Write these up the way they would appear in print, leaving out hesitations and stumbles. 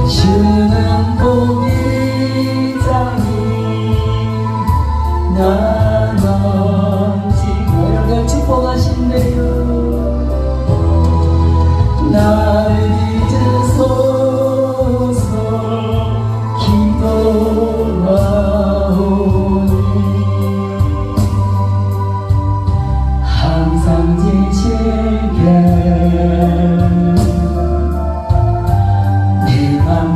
주는 보기장이 나 넘치고 여러분 축복하신대요. 나를 잊으소서 기도하오니 항상 지칠게 내 맘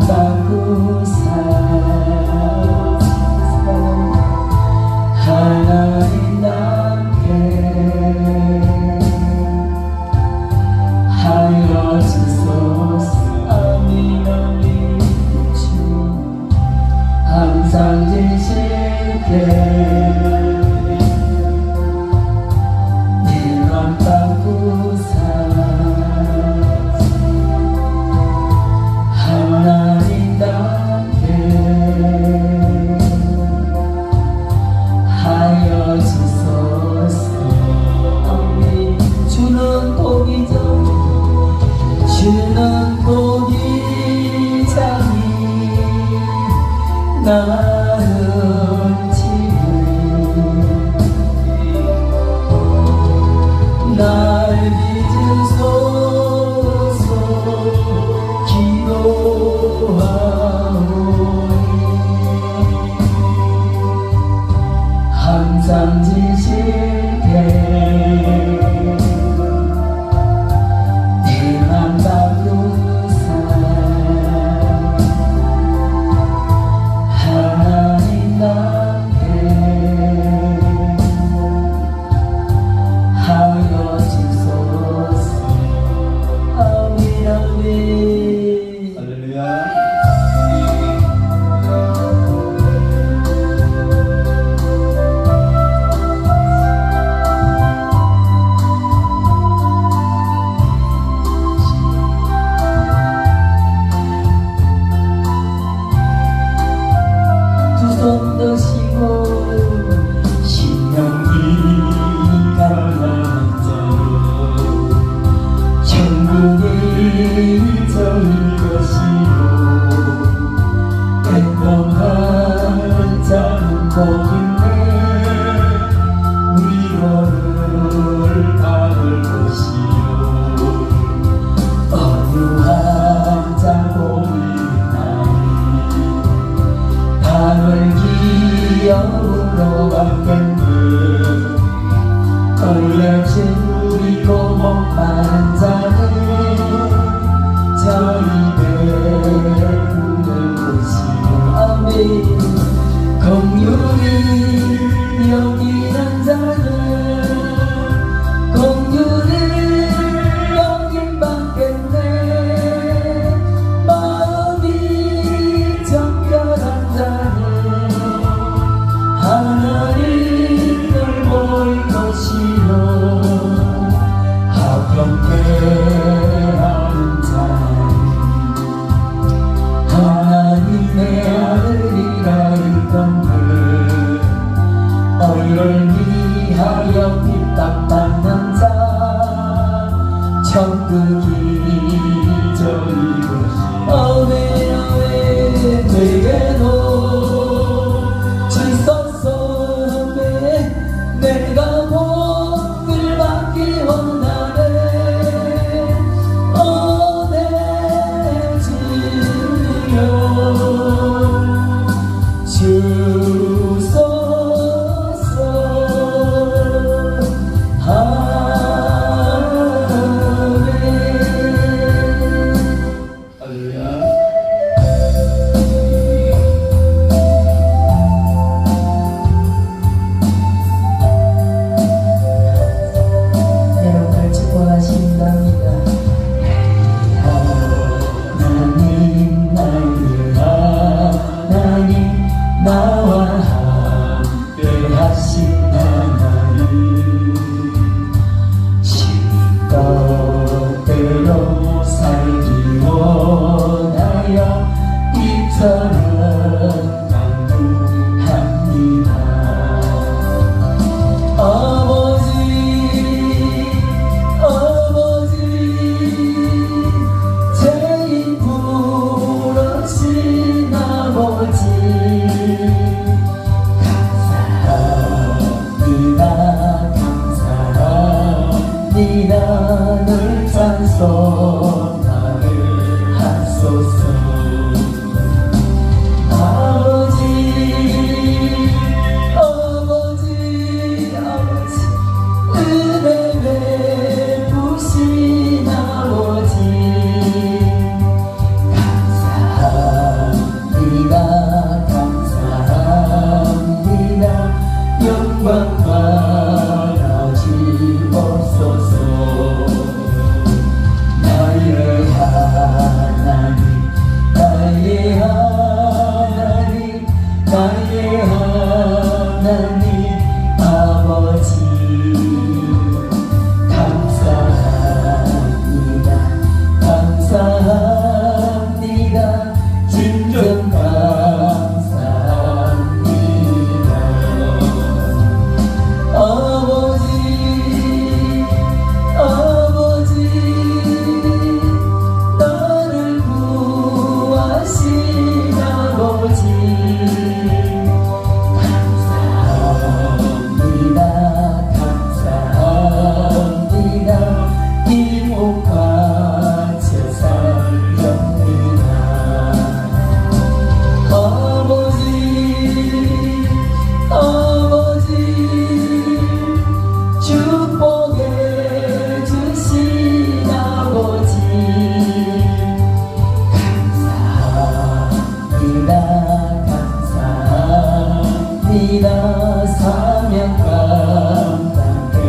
주시리라 사명 감당을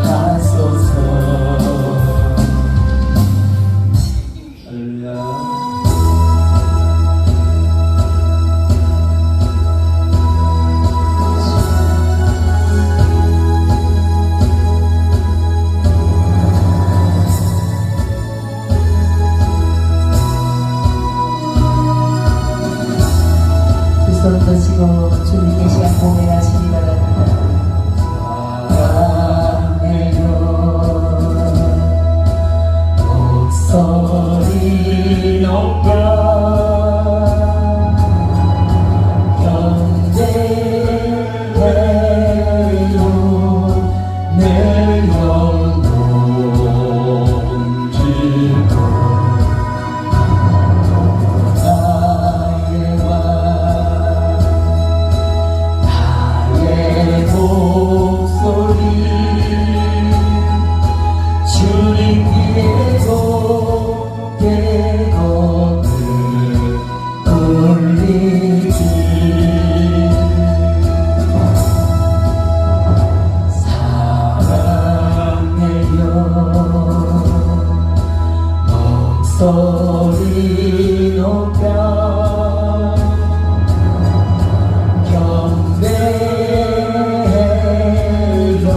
하소서. 할렐루야. 손 드시고 주님의 시간 고백하시기 바랍니다. 사랑해요 목소리 높여 경배해요 내 영혼 기도 소리 높여 경배해요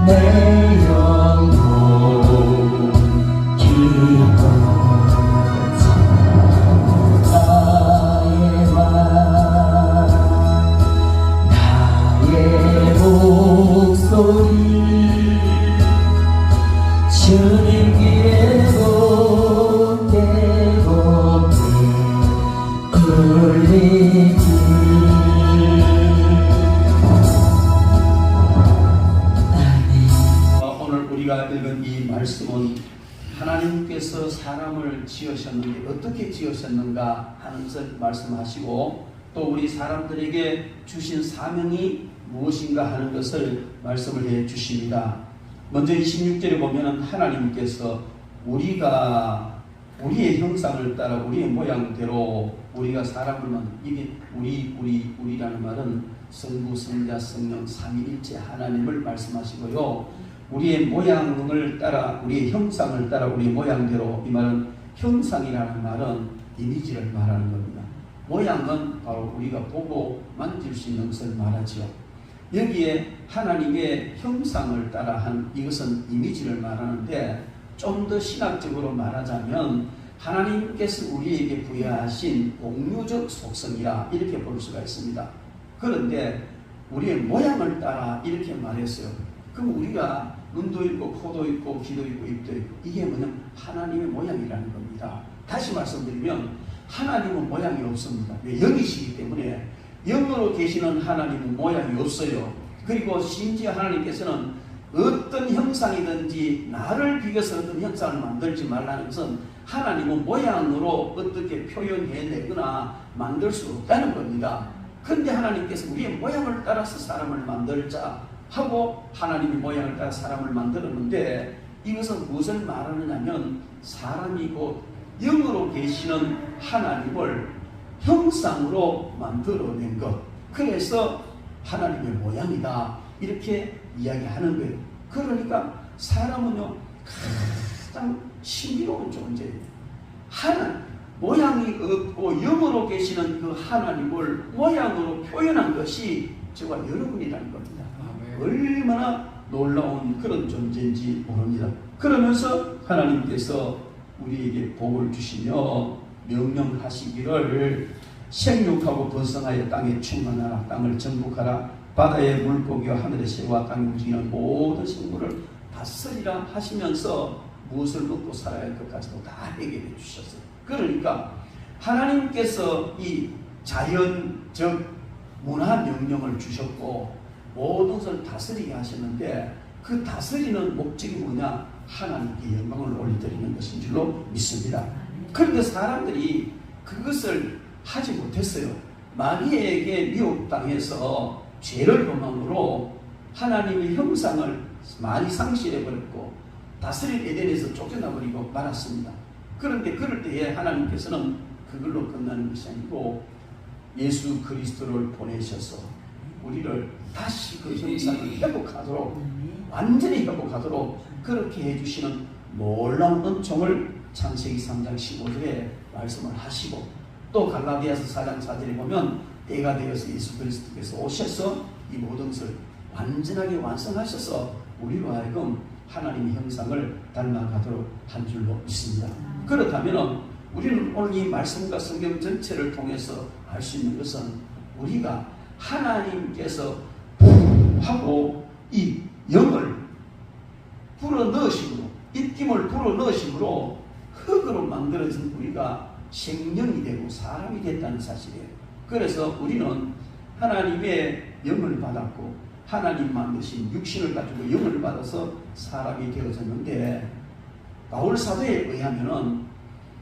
내 영혼 기뻐 나의 왕 나의 목소리 주님께 오늘 우리가 읽은 이 말씀은 하나님께서 사람을 지으셨는데 어떻게 지으셨는가 하는 것을 말씀하시고 또 우리 사람들에게 주신 사명이 무엇인가 하는 것을 말씀을 해 주십니다. 먼저 26절에 보면 하나님께서 우리의 형상을 따라 우리의 모양대로 우리가 사람을 이게 우리라는 말은 성부, 성자, 성령, 삼위일체 하나님을 말씀하시고요. 우리의 모양을 따라 우리의 형상을 따라 우리의 모양대로 이 말은 형상이라는 말은 이미지를 말하는 겁니다. 모양은 바로 우리가 보고 만질 수 있는 것을 말하지요. 여기에 하나님의 형상을 따라 한 이것은 이미지를 말하는데 좀 더 신학적으로 말하자면 하나님께서 우리에게 부여하신 공유적 속성이라 이렇게 볼 수가 있습니다. 그런데 우리의 모양을 따라 이렇게 말했어요. 그럼 우리가 눈도 있고 코도 있고 귀도 있고 입도 있고 이게 뭐냐면 하나님의 모양이라는 겁니다. 다시 말씀드리면 하나님은 모양이 없습니다. 왜? 영이시기 때문에 영으로 계시는 하나님은 모양이 없어요. 그리고 심지어 하나님께서는 어떤 형상이든지 나를 비교해서 어떤 형상을 만들지 말라는 것은 하나님은 모양으로 어떻게 표현해내거나 만들 수 없다는 겁니다. 그런데 하나님께서 우리의 모양을 따라서 사람을 만들자 하고 하나님의 모양을 따라 사람을 만들었는데 이것은 무엇을 말하느냐면 사람이 곧 영으로 계시는 하나님을 형상으로 만들어낸 것. 그래서 하나님의 모양이다. 이렇게 이야기하는 거예요. 그러니까 사람은요 가장 신비로운 존재예요. 모양이 없고 영으로 계시는 그 하나님을 모양으로 표현한 것이 저와 여러분이라는 겁니다. 얼마나 놀라운 그런 존재인지 모릅니다. 그러면서 하나님께서 우리에게 복을 주시며 명령하시기를 생육하고 번성하여 땅에 충만하라. 땅을 정복하라. 바다의 물고기와 하늘의 새와 땅에 움직이는 모든 생물을 다스리라 하시면서 무엇을 먹고 살아야 할 것까지도 다 해결해 주셨어요. 그러니까 하나님께서 이 자연적 문화 명령을 주셨고 모든 것을 다스리게 하셨는데 그 다스리는 목적이 뭐냐? 하나님께 영광을 올려드리는 것인 줄로 믿습니다. 그런데 사람들이 그것을 하지 못했어요. 마리아에게 미혹당해서 죄를 범함으로 하나님의 형상을 많이 상실해버렸고 다스릴 에덴에서 쫓겨나버리고 말았습니다. 그런데 그럴 때에 하나님께서는 그걸로 끝나는 것이 아니고 예수 그리스도를 보내셔서 우리를 다시 그 형상을 회복하도록, 완전히 회복하도록 그렇게 해주시는 놀라운 은총을 창세기 3장 15절에 말씀을 하시고, 또 갈라디아서 4장 4절에 보면 때가 되어서 예수 그리스도께서 오셔서 이 모든 것을 완전하게 완성하셔서 우리로 하여금 하나님의 형상을 닮아가도록 한 줄로 믿습니다. 그렇다면 우리는 오늘 이 말씀과 성경 전체를 통해서 알 수 있는 것은, 우리가 하나님께서 하고 이 영을 불어넣으심으로, 입김을 불어넣으심으로 흙으로 만들어진 우리가 생명이 되고 사람이 됐다는 사실이에요. 그래서 우리는 하나님의 영을 받았고, 하나님 만드신 육신을 가지고 영을 받아서 사람이 되어졌는데, 바울 사도에 의하면은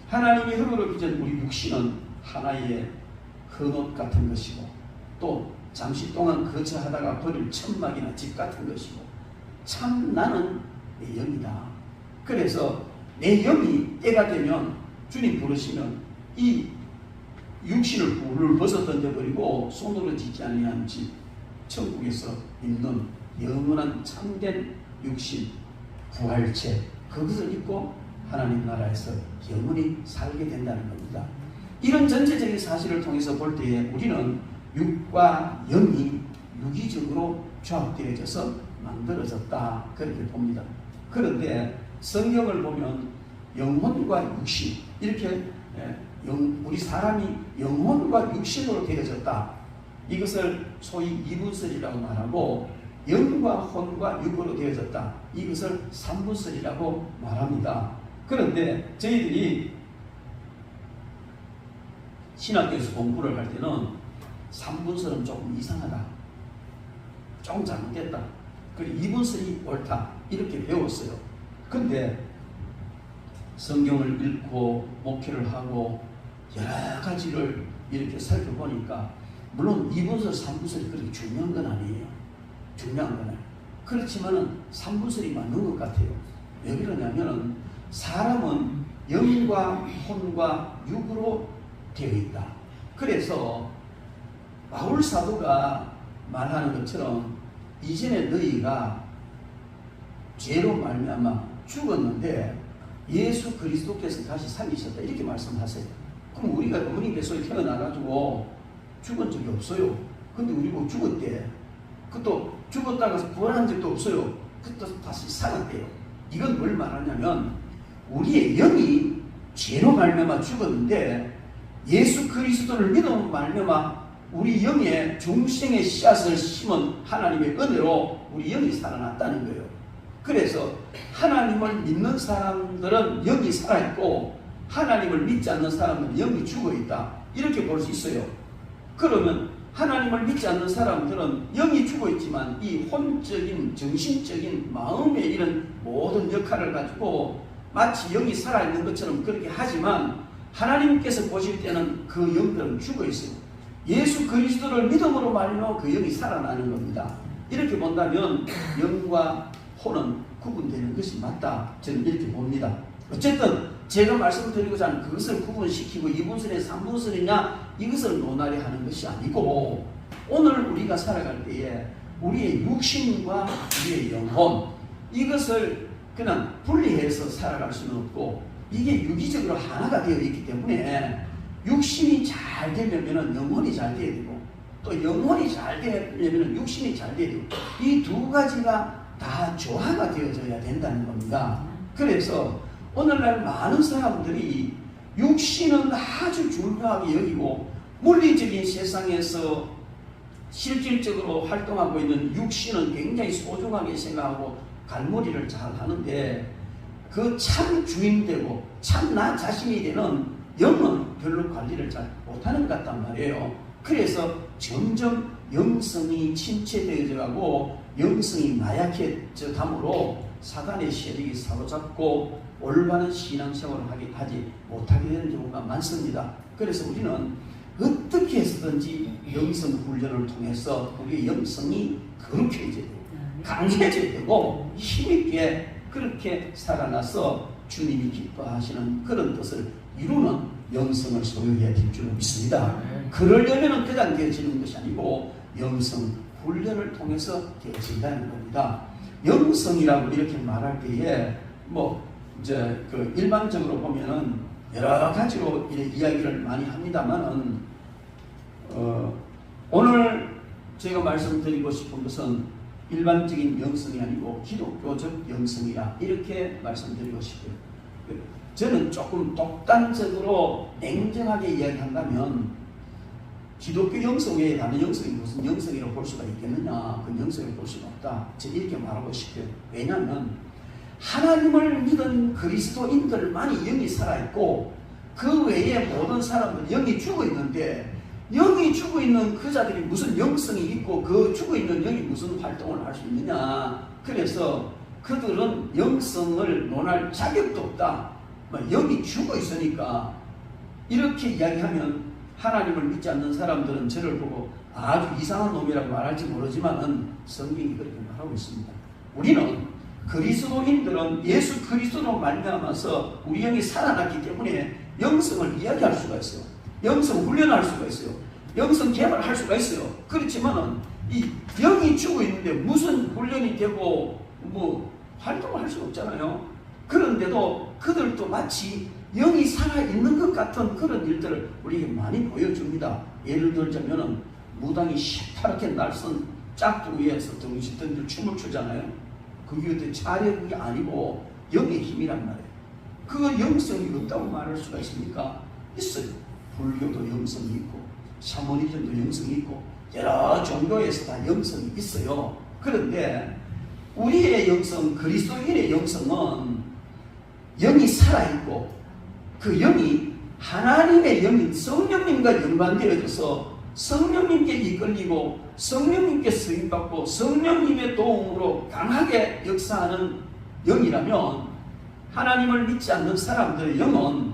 하나님이 흙으로 빚은 우리 육신은 하나의 헌옷 같은 것이고, 또 잠시 동안 거처하다가 버릴 천막이나 집 같은 것이고, 참 나는 내 영이다. 그래서 내 영이 때가 되면, 주님 부르시면 이 육신을 훌 벗어 던져버리고 손으로 짓지 아니한 집, 천국에서 있는 영원한 참된 육신, 부활체, 그것을 입고 하나님 나라에서 영원히 살게 된다는 겁니다. 이런 전체적인 사실을 통해서 볼 때에 우리는 육과 영이 유기적으로 조합되어져서 만들어졌다, 그렇게 봅니다. 그런데 성경을 보면 영혼과 육신, 이렇게 우리 사람이 영혼과 육신으로 되어졌다, 이것을 소위 이분설이라고 말하고, 영과 혼과 육으로 되어졌다, 이것을 삼분설이라고 말합니다. 그런데 저희들이 신학교에서 공부를 할 때는 삼분설은 조금 이상하다, 조금 잘못됐다, 그리고 이분설이 옳다, 이렇게 배웠어요. 근데 성경을 읽고 목회를 하고 여러 가지를 이렇게 살펴보니까, 물론 이분설, 삼분설이 그렇게 중요한 건 아니에요. 중요한 건 아니에요. 그렇지만은 삼분설이 맞는 것 같아요. 왜 그러냐면은 사람은 영과 혼과 육으로 되어 있다. 그래서 바울 사도가 말하는 것처럼 이전에 너희가 죄로 말미암아 죽었는데 예수 그리스도께서 다시 살리셨다, 이렇게 말씀하세요. 그럼 우리가 어머니 뱃속에 태어나가지고 죽은 적이 없어요. 근데 우리 뭐 죽었대. 그것도 죽었다가 부활한 적도 없어요. 그것도 다시 살았대요. 이건 뭘 말하냐면, 우리의 영이 죄로 말미암아 죽었는데 예수 그리스도를 믿음으로 말미암아 우리 영에 중생의 씨앗을 심은 하나님의 은혜로 우리 영이 살아났다는 거예요. 그래서 하나님을 믿는 사람들은 영이 살아있고, 하나님을 믿지 않는 사람은 영이 죽어있다, 이렇게 볼 수 있어요. 그러면 하나님을 믿지 않는 사람들은 영이 죽어있지만 이 혼적인, 정신적인, 마음의 이런 모든 역할을 가지고 마치 영이 살아있는 것처럼 그렇게 하지만, 하나님께서 보실 때는 그 영들은 죽어있어요. 예수 그리스도를 믿음으로 말미암아 그 영이 살아나는 겁니다. 이렇게 본다면 영과 혼은 구분되는 것이 맞다, 저는 이렇게 봅니다. 어쨌든 제가 말씀드리고자 하는 그것을 구분시키고 이분설이냐 삼분설이냐 이것을 논하려 하는 것이 아니고, 오늘 우리가 살아갈 때에 우리의 육신과 우리의 영혼, 이것을 그냥 분리해서 살아갈 수는 없고, 이게 유기적으로 하나가 되어 있기 때문에 육신이 잘 되려면 영혼이 잘 돼야 되고, 또 영혼이 잘 되려면 육신이 잘 돼야 되고, 이 두 가지가 다 조화가 되어져야 된다는 겁니다. 그래서 오늘날 많은 사람들이 육신은 아주 중요하게 여기고, 물리적인 세상에서 실질적으로 활동하고 있는 육신은 굉장히 소중하게 생각하고 갈무리를 잘 하는데, 그 참 주인되고 참 나 자신이 되는 영은 별로 관리를 잘 못하는 것 같단 말이에요. 그래서 점점 영성이 침체되어져 가고 영성이 나약해져 가므로 사단의 세력이 사로잡고 올바른 신앙생활을 하지 못하게 되는 경우가 많습니다. 그래서 우리는 어떻게 해서든지 영성 훈련을 통해서 우리의 영성이 거룩해져야 되고 강해져야 되고 힘있게 그렇게 살아나서 주님이 기뻐하시는 그런 뜻을 이루는 영성을 소유해야 될 줄로 믿습니다. 그러려면 그냥 되어지는 것이 아니고 영성 훈련을 통해서 되어진다는 겁니다. 영성이라고 이렇게 말할 때에 이제 일반적으로 보면은 여러 가지로 이야기를 많이 합니다만은 오늘 제가 말씀드리고 싶은 것은 일반적인 영성이 아니고 기독교적 영성이라 이렇게 말씀드리고 싶어요. 저는 조금 독단적으로 냉정하게 이야기한다면 기독교 영성 외에 다른 영성이 무슨 영성이라고 볼 수가 있겠느냐, 그 영성을 볼 수가 없다, 저는 이렇게 말하고 싶어요. 왜냐하면 하나님을 믿은 그리스도인들만이 영이 살아있고 그 외에 모든 사람들은 영이 죽어있는데 영이 죽어있는 그 자들이 무슨 영성이 있고 그 죽어있는 영이 무슨 활동을 할 수 있느냐. 그래서 그들은 영성을 논할 자격도 없다. 영이 죽어있으니까 이렇게 이야기하면 하나님을 믿지 않는 사람들은 저를 보고 아주 이상한 놈이라고 말할지 모르지만은 성경이 그렇게 말하고 있습니다. 우리는 그리스도인들은 예수 그리스도로 말미암아서 우리 영이 살아났기 때문에 영성을 이야기할 수가 있어요. 영성 훈련할 수가 있어요. 영성 개발할 수가 있어요. 그렇지만은 이 영이 죽어 있는데 무슨 훈련이 되고 활동을 할 수가 없잖아요. 그런데도 그들도 마치 영이 살아있는 것 같은 그런 일들을 우리에게 많이 보여줍니다. 예를 들자면은 무당이 시퍼렇게 날선 짝두 위에서 덩실덩실 춤을 추잖아요. 그게 어떤 자력이 아니고 영의 힘이란 말이에요. 그 영성이 없다고 말할 수가 있습니까? 있어요. 불교도 영성이 있고 샤머니즘도 영성이 있고 여러 종교에서 다 영성이 있어요. 그런데 우리의 영성, 그리스도인의 영성은 영이 살아있고 그 영이 하나님의 영인 성령님과 연관되어져서 성령님께 이끌리고 성령님께 쓰임받고 성령님의 도움으로 강하게 역사하는 영이라면 하나님을 믿지 않는 사람들의 영은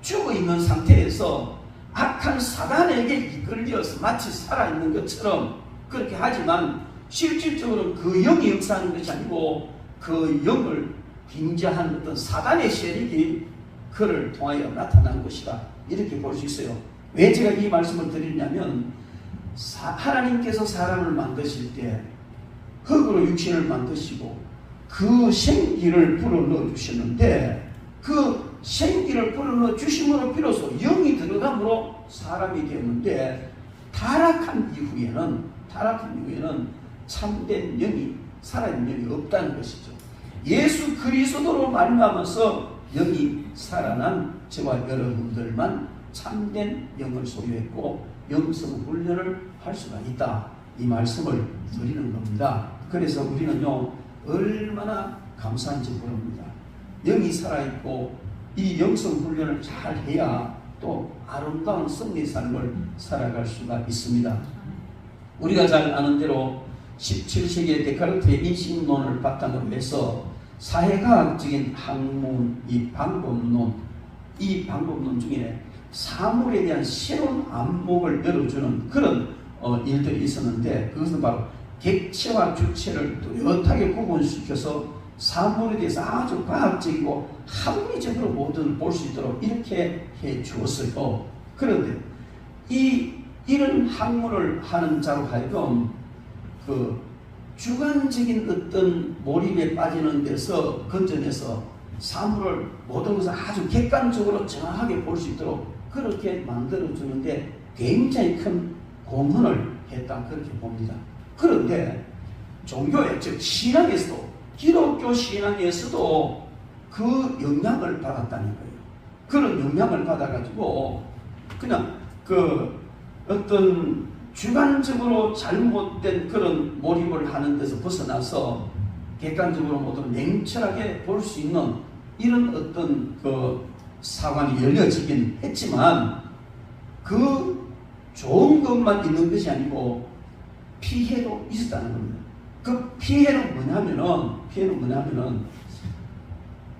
죽어있는 상태에서 악한 사단에게 이끌려서 마치 살아있는 것처럼 그렇게 하지만 실질적으로 그 영이 역사하는 것이 아니고 그 영을 빙자한 어떤 사단의 세력이 그를 통하여 나타난 것이다. 이렇게 볼 수 있어요. 왜 제가 이 말씀을 드리냐면 하나님께서 사람을 만드실 때 흙으로 육신을 만드시고 그 생기를 불어넣어 주셨는데 그 생기를 불어넣어 주심으로 비로소 영이 들어감으로 사람이 되었는데 타락한 이후에는 참된 영이 살아있는 영이 없다는 것이죠. 예수 그리스도로 말미암아서 영이 살아난 저와 여러분들만 참된 영을 소유했고 영성 훈련을 할 수가 있다. 이 말씀을 드리는 겁니다. 그래서 우리는요 얼마나 감사한지 모릅니다. 영이 살아있고 이 영성 훈련을 잘 해야 또 아름다운 승리의 삶을 살아갈 수가 있습니다. 우리가 잘 아는 대로 17세기의 데카르트의 인식론을 바탕으로 해서 사회과학적인 학문, 이 방법론 중에 사물에 대한 새로운 안목을 열어주는 그런 일들이 있었는데 그것은 바로 객체와 주체를 뚜렷하게 구분시켜서 사물에 대해서 아주 과학적이고 합리적으로 모든 볼 수 있도록 이렇게 해 주었어요. 그런데 이런 학문을 하는 자로 하여금 그 주관적인 어떤 몰입에 빠지는 데서 건져내서 사물을 모든 것을 아주 객관적으로 정확하게 볼 수 있도록 그렇게 만들어주는데 굉장히 큰 공헌을 했다 그렇게 봅니다. 그런데 종교에 즉 신앙에서도 기독교 신앙에서도 그 영향을 받았다는 거예요. 그런 영향을 받아가지고 그냥 그 어떤 주관적으로 잘못된 그런 몰입을 하는 데서 벗어나서 객관적으로 모두 냉철하게 볼 수 있는 이런 어떤 그 사관이 열려지긴 했지만 그 좋은 것만 있는 것이 아니고 피해도 있었다는 겁니다. 그 피해는 뭐냐면은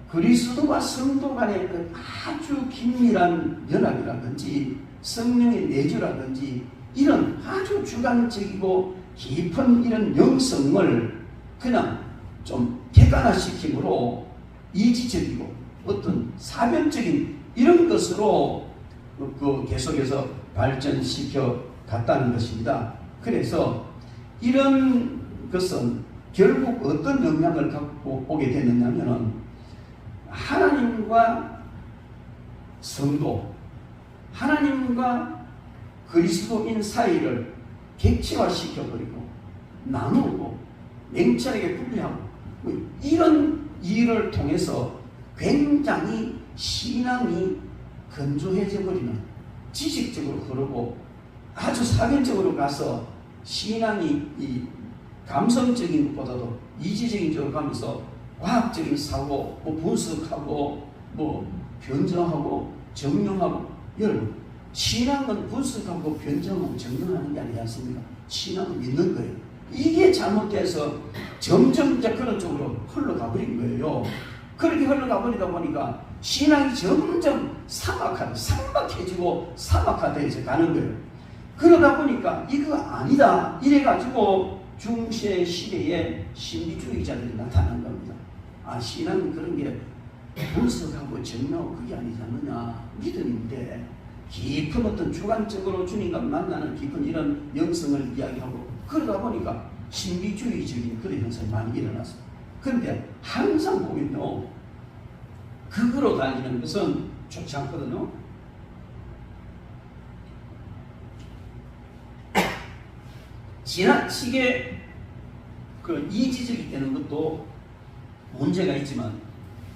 그리스도와 성도 간의 아주 긴밀한 연합이라든지 성령의 내주라든지 이런 아주 주관적이고 깊은 이런 영성을 그냥 좀 객관화시킴으로 이지적이고 어떤 사변적인 이런 것으로 계속해서 발전시켜 갔다는 것입니다. 그래서 이런 것은 결국 어떤 영향을 갖고 오게 됐느냐면은 하나님과 성도, 하나님과 그리스도인 사이를 객체화시켜버리고 나누고 냉철하게 분리하고 이런 일을 통해서 굉장히 신앙이 건조해져 버리는, 지식적으로 흐르고 아주 사변적으로 가서 신앙이 이 감성적인 것보다도 이지적인 쪽으로 가면서 과학적인 사고, 분석하고 변정하고 정령하고. 여러분, 신앙은 분석하고 변정하고 정령하는 게 아니지 않습니까? 신앙은 믿는 거예요. 이게 잘못돼서 점점 이제 그런 쪽으로 흘러가 버린 거예요. 그렇게 흘러가 버리다 보니까 신앙이 점점 상박해지고 사막화되어서 가는 거예요. 그러다 보니까 이거 아니다 이래가지고 중세 시대에 신비주의자들이 나타난 겁니다. 아, 신앙은 그런 게 분석하고 정리하고 그게 아니지 않느냐. 믿음인데 깊은 어떤 주관적으로 주님과 만나는 깊은 이런 영성을 이야기하고 그러다 보니까 신비주의적인 그런 현상이 많이 일어났습니다. 그런데 항상 보면요, 그거로 달리는 것은 좋지 않거든요. 지나치게 그 이지적이 되는 것도 문제가 있지만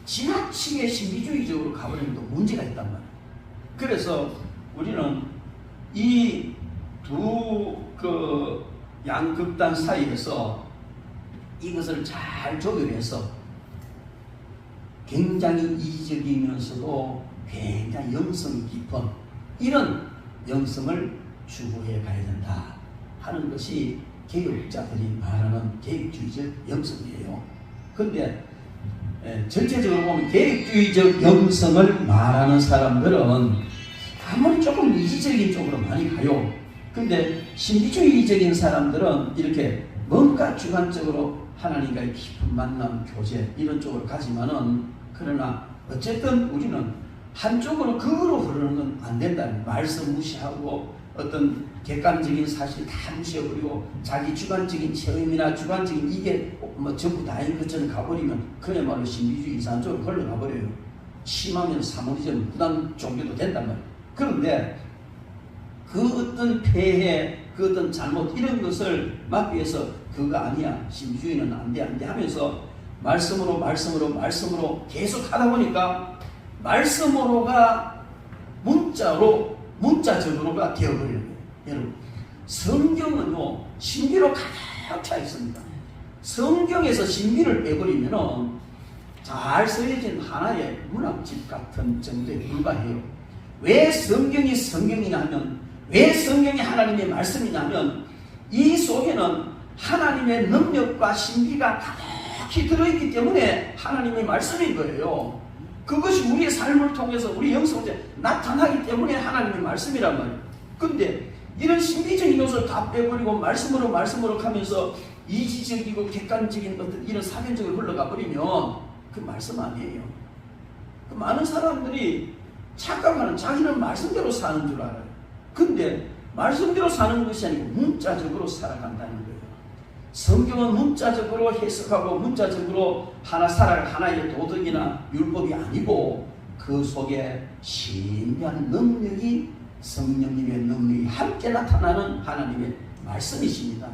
지나치게 신비주의적으로 가버리는 것도 문제가 있단 말이에요. 그래서 우리는 이 두 그 양극단 사이에서 이것을 잘 조율해서 굉장히 이지적이면서도 굉장히 영성이 깊은 이런 영성을 추구해 가야 된다 하는 것이 개혁자들이 말하는 개혁주의적 영성이에요. 그런데 전체적으로 보면 개혁주의적 영성을 말하는 사람들은 아무리 조금 이지적인 쪽으로 많이 가요. 근데 신비주의적인 사람들은 이렇게 뭔가 주관적으로 하나님과의 깊은 만남, 교제 이런 쪽으로 가지만은, 그러나 어쨌든 우리는 한쪽으로 그거로 흐르는 건 안 된다는, 말씀 무시하고 어떤 객관적인 사실 다 무시해버리고 자기 주관적인 체험이나 주관적인 이게 전부 다인 것처럼 가버리면 그야말로 신비주의 이상 쪽으로 흘러가버려요. 심하면 사모니즘 부담 종교도 된단 말이에요. 그런데 그 어떤 폐해, 그 어떤 잘못 이런 것을 막기 위해서 그거 아니야, 신비주의는 안 돼 하면서 말씀으로 계속 하다 보니까 말씀으로가 문자적으로가 되어버리는 거예요. 여러분, 성경은요 신비로 가득 차 있습니다. 성경에서 신비를 빼버리면은 잘 쓰여진 하나의 문학집 같은 정도에 불과해요. 왜 성경이 성경이냐 하면, 왜 성경이 하나님의 말씀이냐면 이 속에는 하나님의 능력과 신비가 가득히 들어있기 때문에 하나님의 말씀인 거예요. 그것이 우리의 삶을 통해서 우리 영성에 나타나기 때문에 하나님의 말씀이란 말이에요. 근데 이런 신비적인 요소를 다 빼버리고 말씀으로 가면서 이지적이고 객관적인 어떤 이런 사견적으로 흘러가 버리면 그 말씀 아니에요. 그 많은 사람들이 착각하는, 자기는 말씀대로 사는 줄 알아요. 근데 말씀대로 사는 것이 아니고 문자적으로 살아간다는 거예요. 성경은 문자적으로 해석하고 문자적으로 살아갈 하나의 도덕이나 율법이 아니고 그 속에 신비한 능력이, 성령님의 능력이 함께 나타나는 하나님의 말씀이십니다.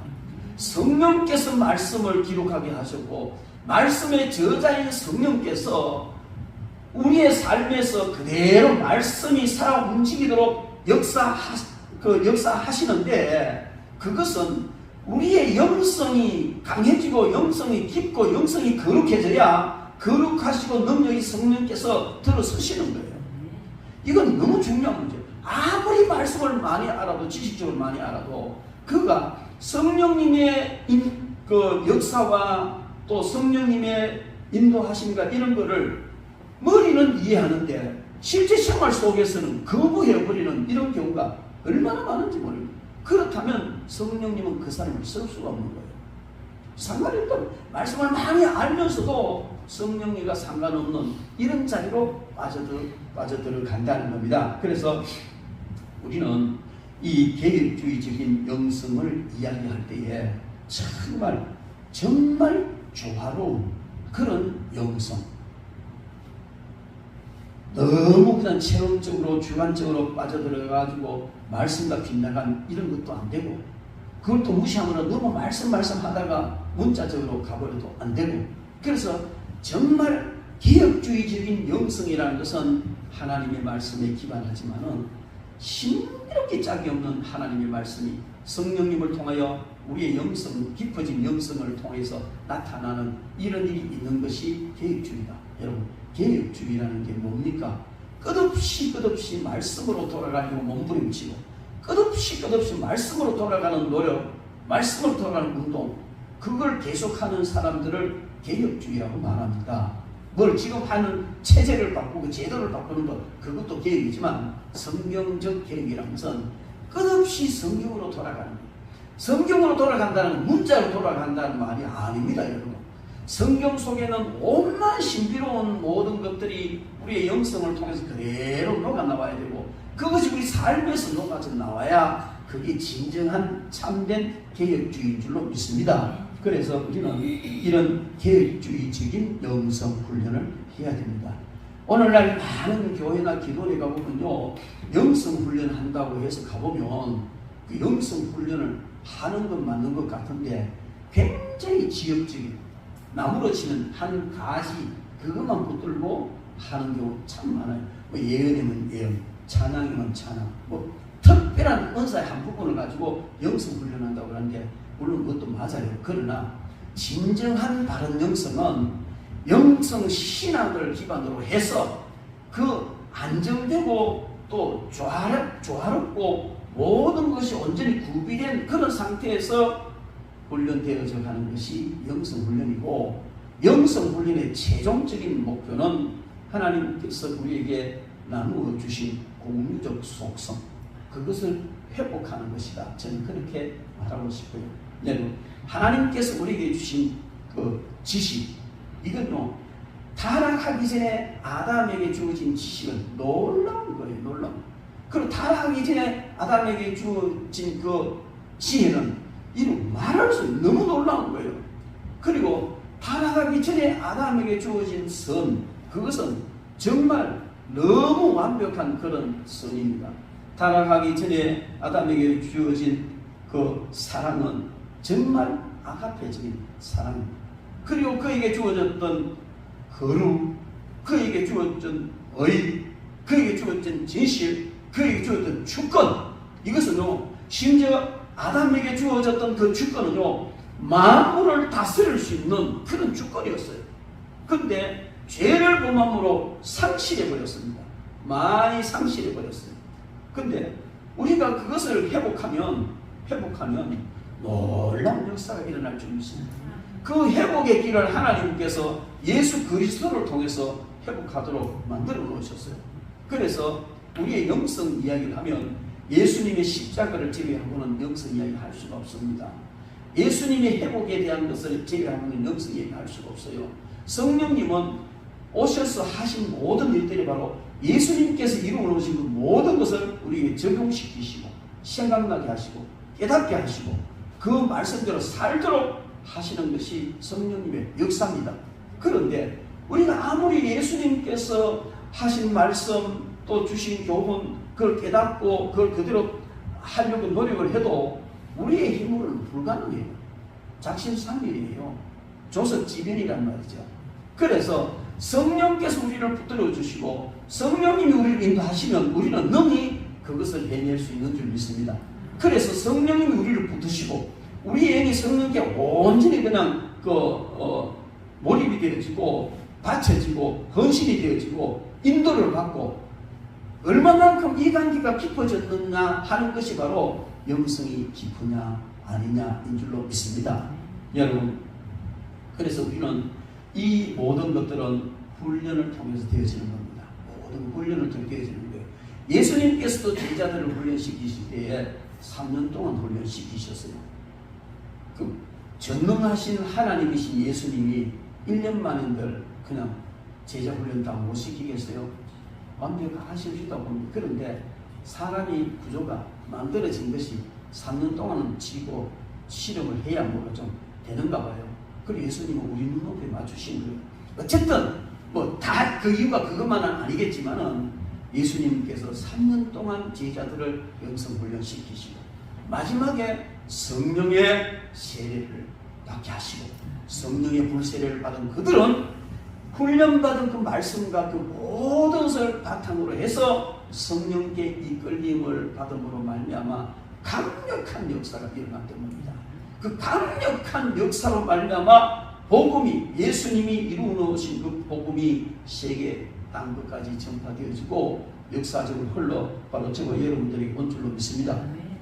성령께서 말씀을 기록하게 하셨고 말씀의 저자인 성령께서 우리의 삶에서 그대로 말씀이 살아 움직이도록 역사하시는데, 그것은 우리의 영성이 강해지고 영성이 깊고 영성이 거룩해져야 거룩하시고 능력이 성령께서 들어서시는 거예요. 이건 너무 중요한 문제예요. 아무리 말씀을 많이 알아도, 지식적으로 많이 알아도 그가 성령님의 그 역사와 또 성령님의 인도하심과 이런 거를 머리는 이해하는데 실제 생활 속에서는 거부해버리는 이런 경우가 얼마나 많은지 모릅니다. 그렇다면 성령님은 그 사람을 쓸 수가 없는 거예요. 상관없던 말씀을 많이 알면서도 성령님과 상관없는 이런 자리로 빠져들어간다는 겁니다. 그래서 우리는 이 개혁주의적인 영성을 이야기할 때에 정말 조화로운 그런 영성. 너무 그냥 체험적으로 주관적으로 빠져들어가지고 말씀과 빗나간 이런 것도 안 되고, 그걸 또 무시하면 너무 말씀하다가 문자적으로 가버려도 안 되고, 그래서 정말 개혁주의적인 영성이라는 것은 하나님의 말씀에 기반하지만은 신비롭게 짝이 없는 하나님의 말씀이 성령님을 통하여 우리의 영성, 깊어진 영성을 통해서 나타나는 이런 일이 있는 것이 개혁주의다. 여러분, 개혁주의라는 게 뭡니까? 끝없이 말씀으로 돌아가려고 몸부림치고, 끝없이 말씀으로 돌아가는 노력, 말씀으로 돌아가는 운동, 그걸 계속하는 사람들을 개혁주의라고 말합니다. 뭘 지금 하는 체제를 바꾸고 제도를 바꾸는 것, 그것도 개혁이지만 성경적 개혁이라는 것은 끝없이 성경으로 돌아가는 거예요. 성경으로 돌아간다는, 문자로 돌아간다는 말이 아닙니다, 여러분. 성경 속에는 온갖 신비로운 모든 것들이 우리의 영성을 통해서 그대로 녹아 나와야 되고, 그것이 우리 삶에서 녹아져 나와야 그게 진정한 참된 개혁주의인 줄로 믿습니다. 그래서 우리는 이런 개혁주의적인 영성 훈련을 해야 됩니다. 오늘날 많은 교회나 기도에 가보면요, 영성 훈련 한다고 해서 가보면 그 영성 훈련을 하는 건 맞는 것 같은데 굉장히 지역적인, 나무로 치는 한 가지 그것만 붙들고 하는 경우 참 많아요. 뭐 예언이면 예언, 찬양이면 찬양, 뭐 특별한 은사의 한 부분을 가지고 영성 훈련한다고 하는데 물론 그것도 맞아요. 그러나 진정한 바른 영성은 영성 신학을 기반으로 해서 그 안정되고 또 조화롭고 모든 것이 온전히 구비된 그런 상태에서 훈련되어져 가는 것이 영성훈련이고, 영성훈련의 최종적인 목표는 하나님께서 우리에게 나누어 주신 공유적 속성, 그것을 회복하는 것이다. 저는 그렇게 말하고 싶어요. 여러분, 하나님께서 우리에게 주신 그 지식, 이건요, 타락하기 전에 아담에게 주어진 지식은 놀라운 거예요. 놀라운. 그리고 타락하기 전에 아담에게 주어진 그 지혜는 이는 말할 수 없는 너무 놀라운 거예요. 그리고 타락하기 전에 아담에게 주어진 선, 그것은 정말 너무 완벽한 그런 선입니다. 타락하기 전에 아담에게 주어진 그 사랑은 정말 아가페적인 사랑입니다. 그리고 그에게 주어졌던 거룩, 그에게 주어진 의, 그에게 주어진 진실, 그에게 주어졌던 주권, 이것은요, 심지어 아담에게 주어졌던 그 주권은요, 만물을 다스릴 수 있는 그런 주권이었어요. 그런데 죄를 범함으로 상실해버렸습니다. 많이 상실해버렸어요. 근데 우리가 그것을 회복하면 놀라운 역사가 일어날 줄 믿습니다. 그 회복의 길을 하나님께서 예수 그리스도를 통해서 회복하도록 만들어 놓으셨어요. 그래서 우리의 영성 이야기를 하면 예수님의 십자가를 제외하고는 영성 이야기 할 수가 없습니다. 예수님의 회복에 대한 것을 제외하고는 영성 이야기 할 수가 없어요. 성령님은 오셔서 하신 모든 일들이 바로 예수님께서 이루어 놓으신 그 모든 것을 우리에게 적용시키시고 생각나게 하시고 깨닫게 하시고 그 말씀대로 살도록 하시는 것이 성령님의 역사입니다. 그런데 우리가 아무리 예수님께서 하신 말씀 또 주신 교훈 그걸 깨닫고 그걸 그대로 하려고 노력을 해도 우리의 힘으로는 불가능해요. 작심삼일이에요. 조석지변이란 말이죠. 그래서 성령께서 우리를 붙들어 주시고 성령님이 우리를 인도하시면 우리는 능히 그것을 해낼 수 있는 줄 믿습니다. 그래서 성령님이 우리를 붙드시고 우리 영이 성령께 온전히 그냥 몰입이 되어지고 받쳐지고 헌신이 되어지고 인도를 받고 얼마만큼 이 관계가 깊어졌느냐 하는 것이 바로 영성이 깊으냐 아니냐인 줄로 믿습니다. 여러분, 그래서 우리는 이 모든 것들은 훈련을 통해서 되어지는 겁니다. 모든 훈련을 통해 되어지는 거예요. 예수님께서도 제자들을 훈련시키실 때에 3년 동안 훈련시키셨어요. 그 전능하신 하나님이신 예수님이 1년 만인들 그냥 제자 훈련 다 못 시키겠어요? 완벽하실 수 있다고 봅니다. 그런데 사람이 구조가 만들어진 것이 3년 동안은 지고 실험을 해야 뭐가 좀 되는가 봐요. 그리고 예수님은 우리 눈높이에 맞추신 거예요. 어쨌든 뭐 다 그 이유가 그것만은 아니겠지만은 예수님께서 3년 동안 제자들을 영성훈련시키시고 마지막에 성령의 세례를 받게 하시고 성령의 불세례를 받은 그들은 훈련받은 그 말씀과 그 모든 것을 바탕으로 해서 성령께 이끌림을 받음으로 말미암아 강력한 역사가 일어났던 겁니다. 그 강력한 역사로 말미암아 복음이 예수님이 이루어놓으신 그 복음이 세계 땅 끝까지 전파되어지고 역사적으로 흘러 바로 저와 여러분들에게 온 줄로 믿습니다.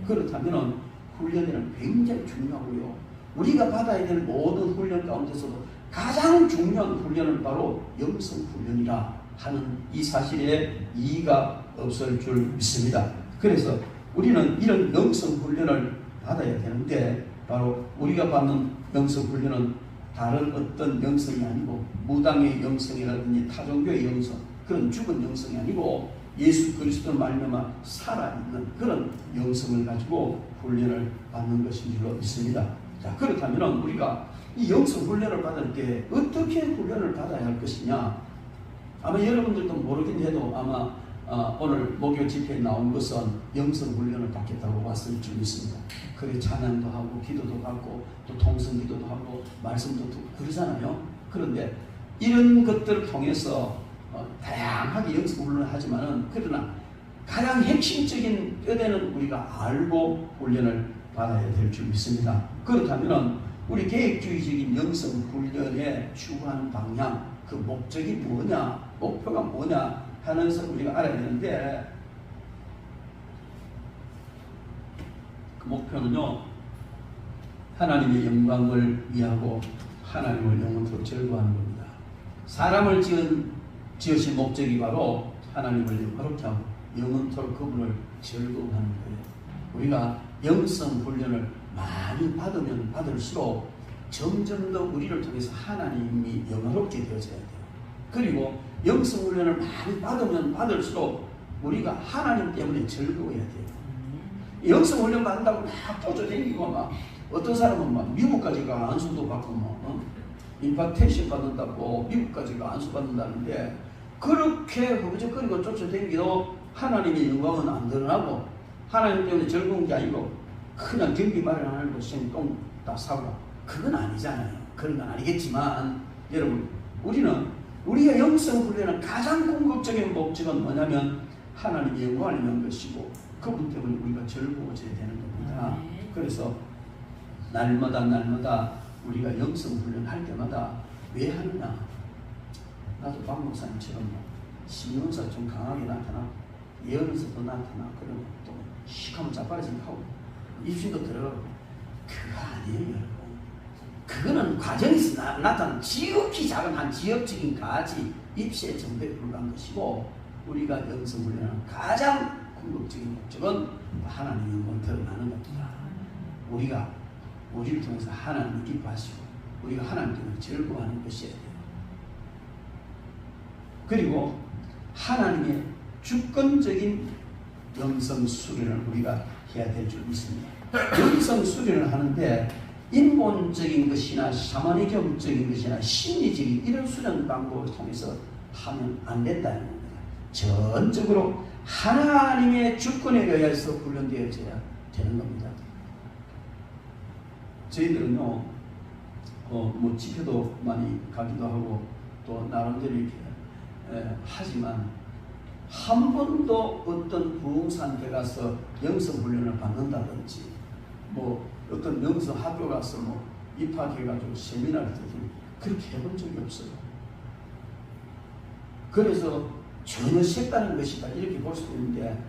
그렇다면 훈련이란 굉장히 중요하고요. 우리가 받아야 될 모든 훈련 가운데서도 가장 중요한 훈련은 바로 영성 훈련이라 하는 이 사실에 이의가 없을 줄 믿습니다. 그래서 우리는 이런 영성 훈련을 받아야 되는데 바로 우리가 받는 영성 훈련은 다른 어떤 영성이 아니고 무당의 영성이라든지 타종교의 영성 그런 죽은 영성이 아니고 예수 그리스도 말미암아 살아있는 그런 영성을 가지고 훈련을 받는 것인 줄로 믿습니다. 자, 그렇다면 우리가 이 영성 훈련을 받을 때 어떻게 훈련을 받아야 할 것이냐? 아마 여러분들도 모르긴 해도 아마 오늘 목요 집회에 나온 것은 영성 훈련을 받겠다고 왔을 줄 믿습니다. 그래 찬양도 하고 기도도 받고 또 통성 기도도 하고 말씀도 듣고 그러잖아요. 그런데 이런 것들을 통해서 다양하게 영성 훈련을 하지만은 그러나 가장 핵심적인 뼈대는 우리가 알고 훈련을 받아야 될 줄 믿습니다. 그렇다면 우리 계획주의적인 영성 훈련에 추구하는 방향, 그 목적이 뭐냐, 목표가 뭐냐 하는 것을 우리가 알아야 되는데 그 목표는요 하나님의 영광을 위하고 하나님을 영원토록 즐거워하는 겁니다. 사람을 지으신 목적이 바로 하나님을 영화롭게 하고 영원토록 그분을 즐거워하는 거예요. 우리가 영성 훈련을 많이 받으면 받을수록 점점 더 우리를 통해서 하나님이 영화롭게 되어져야 돼요. 그리고 영성 훈련을 많이 받으면 받을수록 우리가 하나님 때문에 즐거워야 돼요. 영성 훈련 받는다고 막 쫓아다니고 막 어떤 사람은 막 미국까지 가 안수도 받고 뭐 임파테이션 받는다고 미국까지 가 안수 받는다는데 그렇게 허브적거리고 쫓아다니기도 하나님의 영광은 안 드러나고 하나님 때문에 즐거운 게 아니고 그냥 경비 마련 안 하고 똥 다 사고 그건 아니잖아요. 그런 건 아니겠지만 여러분 우리는 우리가 영성 훈련의 가장 궁극적인 목적은 뭐냐면 하나님의 영광을 위한 것이고 그분 때문에 우리가 즐거워져야 되는 겁니다. 그래서 날마다 우리가 영성 훈련할 때마다 왜 하느냐? 나도 박 목사님처럼 신명사 좀 강하게 나타나 예언서도 나타나 그러면 또 시커먼 자빠르지게 하고 입신도 들어가고 그거 아니에요 여러분. 그거는 과정에서 나타난 지극히 작은 한 지역적인 가지 입시의 정도에 불과한 것이고 우리가 영성 훈련하는 가장 궁극적인 목적은 하나님의 영광을 드러나는 겁니다. 우리가 우리를 통해서 하나님을 기뻐하시고 우리가 하나님 때문에 즐거워하는 것이어야 돼요. 그리고 하나님의 주권적인 영성 수련을 우리가 해야 될 줄 믿습니다. 영성 수련을 하는데 인본적인 것이나 샤머니즘적인 것이나 심리적인 이런 수련 방법을 통해서 하면 안 된다는 겁니다. 전적으로 하나님의 주권에 의해서 훈련되어져야 되는 겁니다. 저희들은요, 뭐 집회도 많이 가기도 하고 또 나름대로 이렇게 하지만 한 번도 어떤 부흥산에 가서 영성 훈련을 받는다든지 뭐 어떤 영성 학교 가서 뭐 입학해가지고 세미나를 듣는 그렇게 해본 적이 없어요. 그래서 전혀 색다른 것이다 이렇게 볼 수도 있는데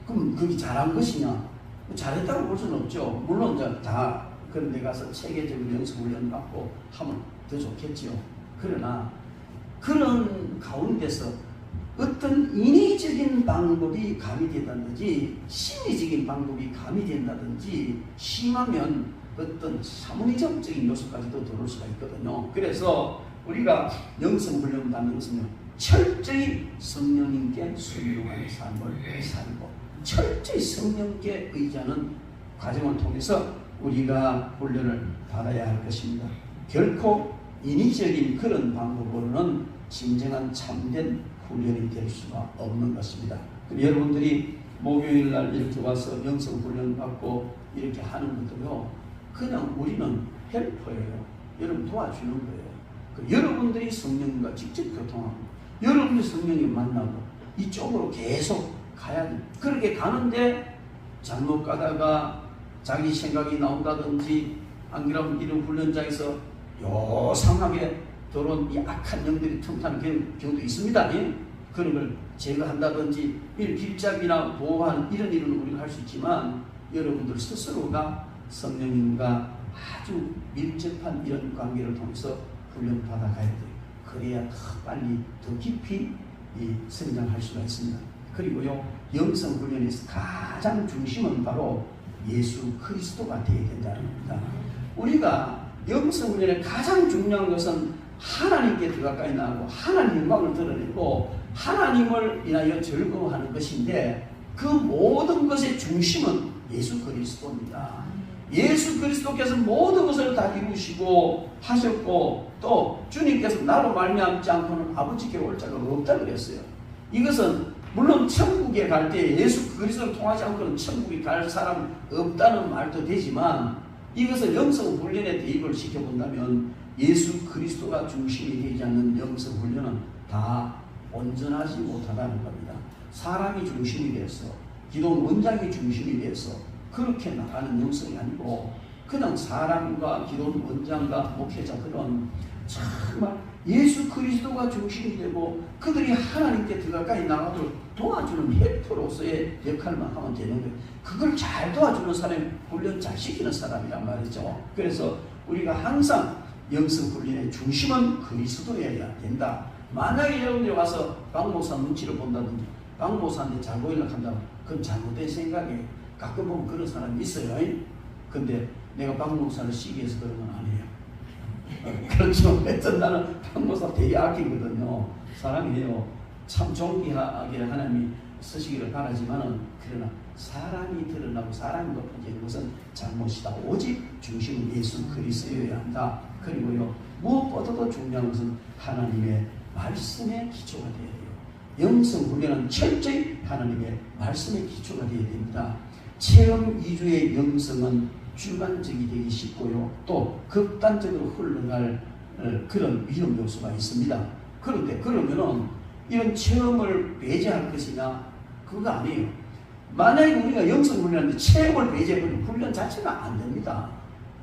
그럼 그게 잘한 것이냐? 잘했다고 볼 수는 없죠. 물론 이제 다 그런 데 가서 체계적인 영성 훈련 받고 하면 더 좋겠죠. 그러나 그런 가운데서 어떤 인위적인 방법이 가미된다든지 심리적인 방법이 가미된다든지 심하면 어떤 사무리적인 요소까지도 들어올 수가 있거든요. 그래서 우리가 영성 훈련 받는 것은 철저히 성령님께 순종하는 삶을 살고 철저히 성령께 의지하는 과정을 통해서 우리가 훈련을 받아야 할 것입니다. 결코 인위적인 그런 방법으로는 진정한 참된 훈련이 될 수가 없는 것입니다. 여러분들이 목요일 날 이렇게 와서 영성 훈련 받고 이렇게 하는 것도요, 그냥 우리는 헬퍼예요. 여러분 도와주는 거예요. 여러분들이 성령과 직접 교통하고 여러분들이 성령이 만나고 이쪽으로 계속 가야 돼. 그렇게 가는데 잘못 가다가 자기 생각이 나온다든지 안 그러면 이런 훈련장에서 요상하게 들어온 이 악한 영들이 틈타는 경우도 있습니다. 예? 그런 걸 제거한다든지 빌잡이나 보호하는 이런 일은 우리가 할 수 있지만 여러분들 스스로가 성령님과 아주 밀접한 이런 관계를 통해서 훈련받아 가야 돼요. 그래야 더 빨리 더 깊이 성장할 수가 있습니다. 그리고요, 영성 훈련에서 가장 중심은 바로 예수 그리스도가 되어야 된다는 겁니다. 우리가 영성 훈련의 가장 중요한 것은 하나님께 더 가까이 나가고 하나님의 영광을 드러내고 하나님을 인하여 즐거워하는 것인데, 그 모든 것의 중심은 예수 그리스도입니다. 예수 그리스도께서 모든 것을 다 이루시고 하셨고, 또 주님께서 나로 말미암지 않고는 아버지께 올 자가 없다 그랬어요. 이것은 물론 천국에 갈 때 예수 그리스도를 통하지 않고는 천국에 갈 사람 없다는 말도 되지만, 이것을 영성 훈련에 대입을 시켜본다면 예수 그리스도가 중심이 되지 않는 영성 훈련은 다 온전하지 못하다는 겁니다. 사람이 중심이 돼서, 기독 원장이 중심이 돼서 그렇게 나가는 영성이 아니고, 그냥 사람과 기독 원장과 목회자들은 정말 예수 그리스도가 중심이 되고 그들이 하나님께 더 가까이 나가도록 도와주는 헬퍼로서의 역할만 하면 되는 거예요. 그걸 잘 도와주는 사람이 훈련 잘 시키는 사람이란 말이죠. 그래서 우리가 항상 영성 훈련의 중심은 그리스도여야 된다. 만약에 여러분들이 와서 박 목사 눈치를 본다든지 박 목사한테 잘 보이려고 한다면 그건 잘못된 생각이에요. 가끔 보면 그런 사람이 있어요. 근데 내가 박 목사를 시기해서 그런 건 아니에요. 그렇죠. 하여튼 나는 박 목사 되게 아끼거든요. 사랑해요. 참 존귀하게 하나님이 쓰시기를 바라지만은, 그러나 사람이 드러나고 사람이 높아지는 것은 잘못이다. 오직 중심은 예수 그리스도여야 한다. 그리고요, 무엇보다도 중요한 것은 하나님의 말씀의 기초가 되어야 돼요. 영성 훈련은 철저히 하나님의 말씀의 기초가 되어야 됩니다. 체험 위주의 영성은 주관적이 되기 쉽고요, 또 극단적으로 흘러갈 그런 위험 요소가 있습니다. 그런데 그러면은 이런 체험을 배제할 것이냐? 그거 아니에요. 만약에 우리가 영성 훈련하는데 체험을 배제하면 훈련 자체가 안 됩니다.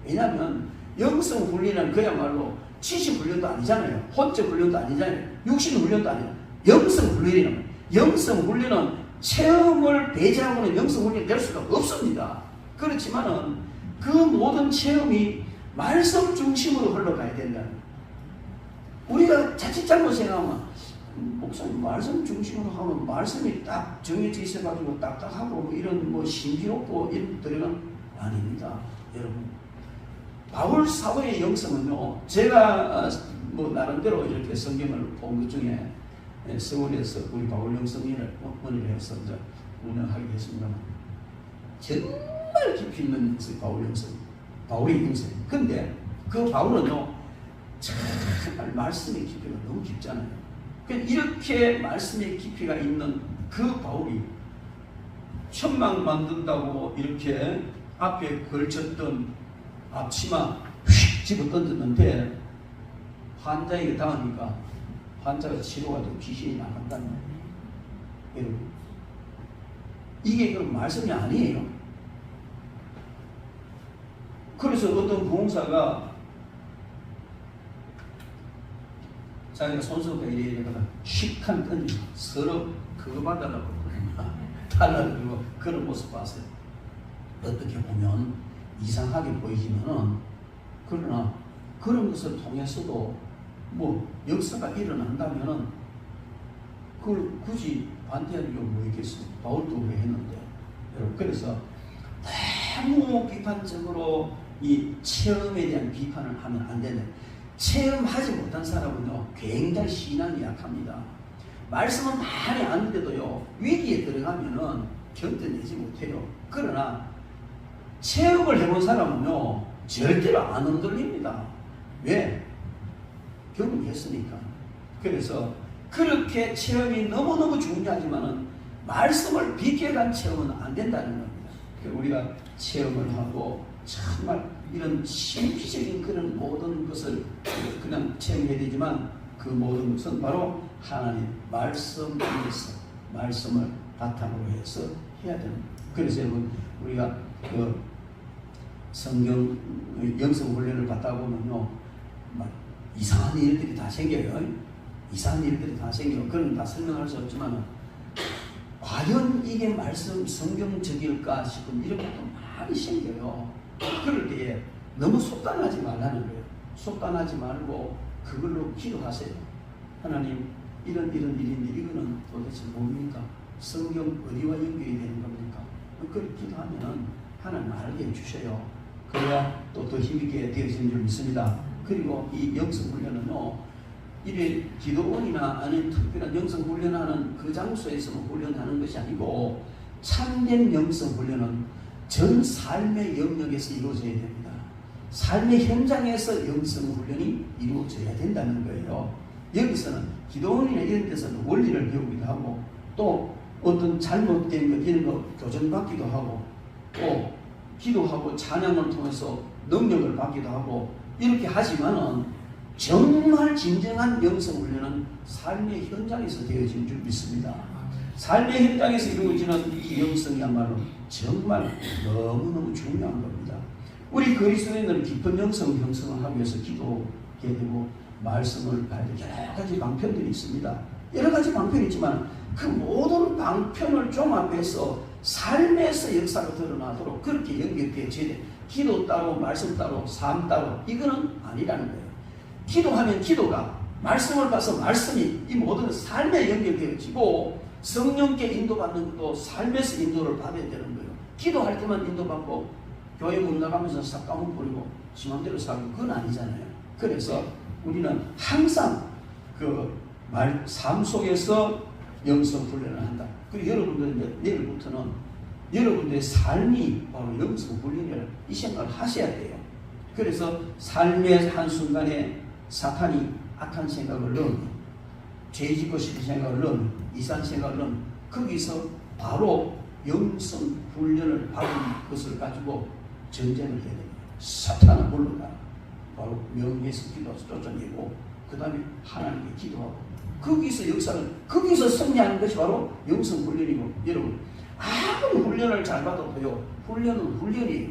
왜냐하면 영성 훈련은 그야말로 지식 훈련도 아니잖아요. 혼적 훈련도 아니잖아요. 육신 훈련도 아니에요. 영성 훈련이라면, 영성 훈련은 체험을 배제하고는 영성 훈련이 될 수가 없습니다. 그렇지만은 그 모든 체험이 말씀 중심으로 흘러가야 된다는 거예요. 우리가 자칫 잘못 생각하면, 목사님 말씀 중심으로 하면 말씀이 딱 정해져 있어가지고 딱딱하고 이런 신비롭고 이런 것들은 아닙니다. 여러분, 바울 사도의 영성은요, 제가 나름대로 이렇게 성경을 본 것 중에 서울에서 우리 바울 영성인을 해서 이제 운영하게 됐습니다만, 정말 깊이 있는 바울 영성, 바울의 영성. 근데 그 바울은요, 정말 말씀의 깊이가 너무 깊잖아요. 이렇게 말씀의 깊이가 있는 그 바울이 천막 만든다고 이렇게 앞에 걸쳤던 앞치마 휙 집어 던졌는데, 환자에게 닿으니까 환자가 치료가 되고 귀신이 나간다는 거예요. 여러분, 이게 그럼 말씀이 아니에요. 그래서 어떤 부흥사가 자기가 손수가 이래가다가 씩한 던지 서로 그거 받으려고 달라고 그런 모습 봤어요. 어떻게 보면 이상하게 보이지만은, 그러나 그런 것을 통해서도 역사가 일어난다면은 그걸 굳이 반대할 이유가 뭐 있겠어요? 바울도 그래 했는데. 여러분, 그래서 너무 비판적으로 이 체험에 대한 비판을 하면 안 되는, 체험하지 못한 사람은요 굉장히 신앙이 약합니다. 말씀은 많이 아는데도요 위기에 들어가면은 견뎌내지 못해요. 그러나 체험을 해본 사람은요 절대로 안 흔들립니다. 왜? 경험했으니까. 그래서 그렇게 체험이 너무너무 중요하지만은 말씀을 비껴간 체험은 안 된다는 겁니다. 우리가 체험을 하고 정말 이런 신비적인 그런 모든 것을 그냥 체험해야 되지만 그 모든 것은 바로 하나님 말씀 위에서 말씀을 바탕으로 해서 해야 됩니다. 그래서 여러분 우리가 그 성경 영성 훈련을 받다 보면요 막 이상한 일들이 다 생겨요. 이상한 일들이 다 생겨요. 그건 다 설명할 수 없지만 과연 이게 말씀 성경적일까 싶은 이런 것도 많이 생겨요. 그럴 때에 너무 속단하지 말라는 거예요. 속단하지 말고 그걸로 기도하세요. 하나님 이런 일인데 이거는 도대체 뭡니까? 성경 어디와 연결이 되는 겁니까? 그걸 기도하면 하나님 알게 해주셔요. 그래야 또 더 힘있게 되어지는 줄 믿습니다. 그리고 이 영성훈련은요 이래 기도원이나 아니면 특별한 영성훈련하는 그 장소에서만 훈련하는 것이 아니고 참된 영성훈련은 전 삶의 영역에서 이루어져야 됩니다. 삶의 현장에서 영성훈련이 이루어져야 된다는 거예요. 여기서는 기도원이나 이런 데서는 원리를 배우기도 하고 또 어떤 잘못된 것 이런 거 교정받기도 하고 또 기도하고 찬양을 통해서 능력을 받기도 하고 이렇게 하지만은 정말 진정한 영성훈련은 삶의 현장에서 되어지는 줄 믿습니다. 삶의 현장에서 이루어지는 이 영성이야말로 정말 너무너무 중요한 겁니다. 우리 그리스도인들은 깊은 영성 형성을 하기 위해서 기도하게 되고 말씀을 봐야 될 여러 가지 방편들이 있습니다. 여러 가지 방편이 있지만 그 모든 방편을 종합해서 삶에서 역사가 드러나도록 그렇게 연결되어져야 돼. 기도 따로 말씀 따로 삶 따로 이거는 아니라는 거예요. 기도하면 기도가 말씀을 봐서 말씀이 이 모든 삶에 연결되어지고 성령께 인도받는 것도 삶에서 인도를 받아야 되는 거예요. 기도할 때만 인도받고 교회 문 나가면서 삭감을 부리고 지맘대로 살고 그건 아니잖아요. 그래서 우리는 항상 그 삶 속에서 영성 훈련을 한다. 그리고 여러분들 이제 내일부터는 여러분들의 삶이 바로 영성 훈련이라는 이 생각을 하셔야 돼요. 그래서 삶의 한순간에 사탄이 악한 생각을 넣으면 죄 짓고 싶은 생각을 넣으면 이상한 생각을 넣으면 거기서 바로 영성 훈련을 받은 것을 가지고 전쟁을 해야 됩니다. 사탄은 물러나 바로 명예에서 기도해서 쫓아내고 그 다음에 하나님께 기도하고 거기서 역사는 거기서 승리하는 것이 바로 영성 훈련이고 여러분 아무리 훈련을 잘 받아도요 훈련은 훈련이에요.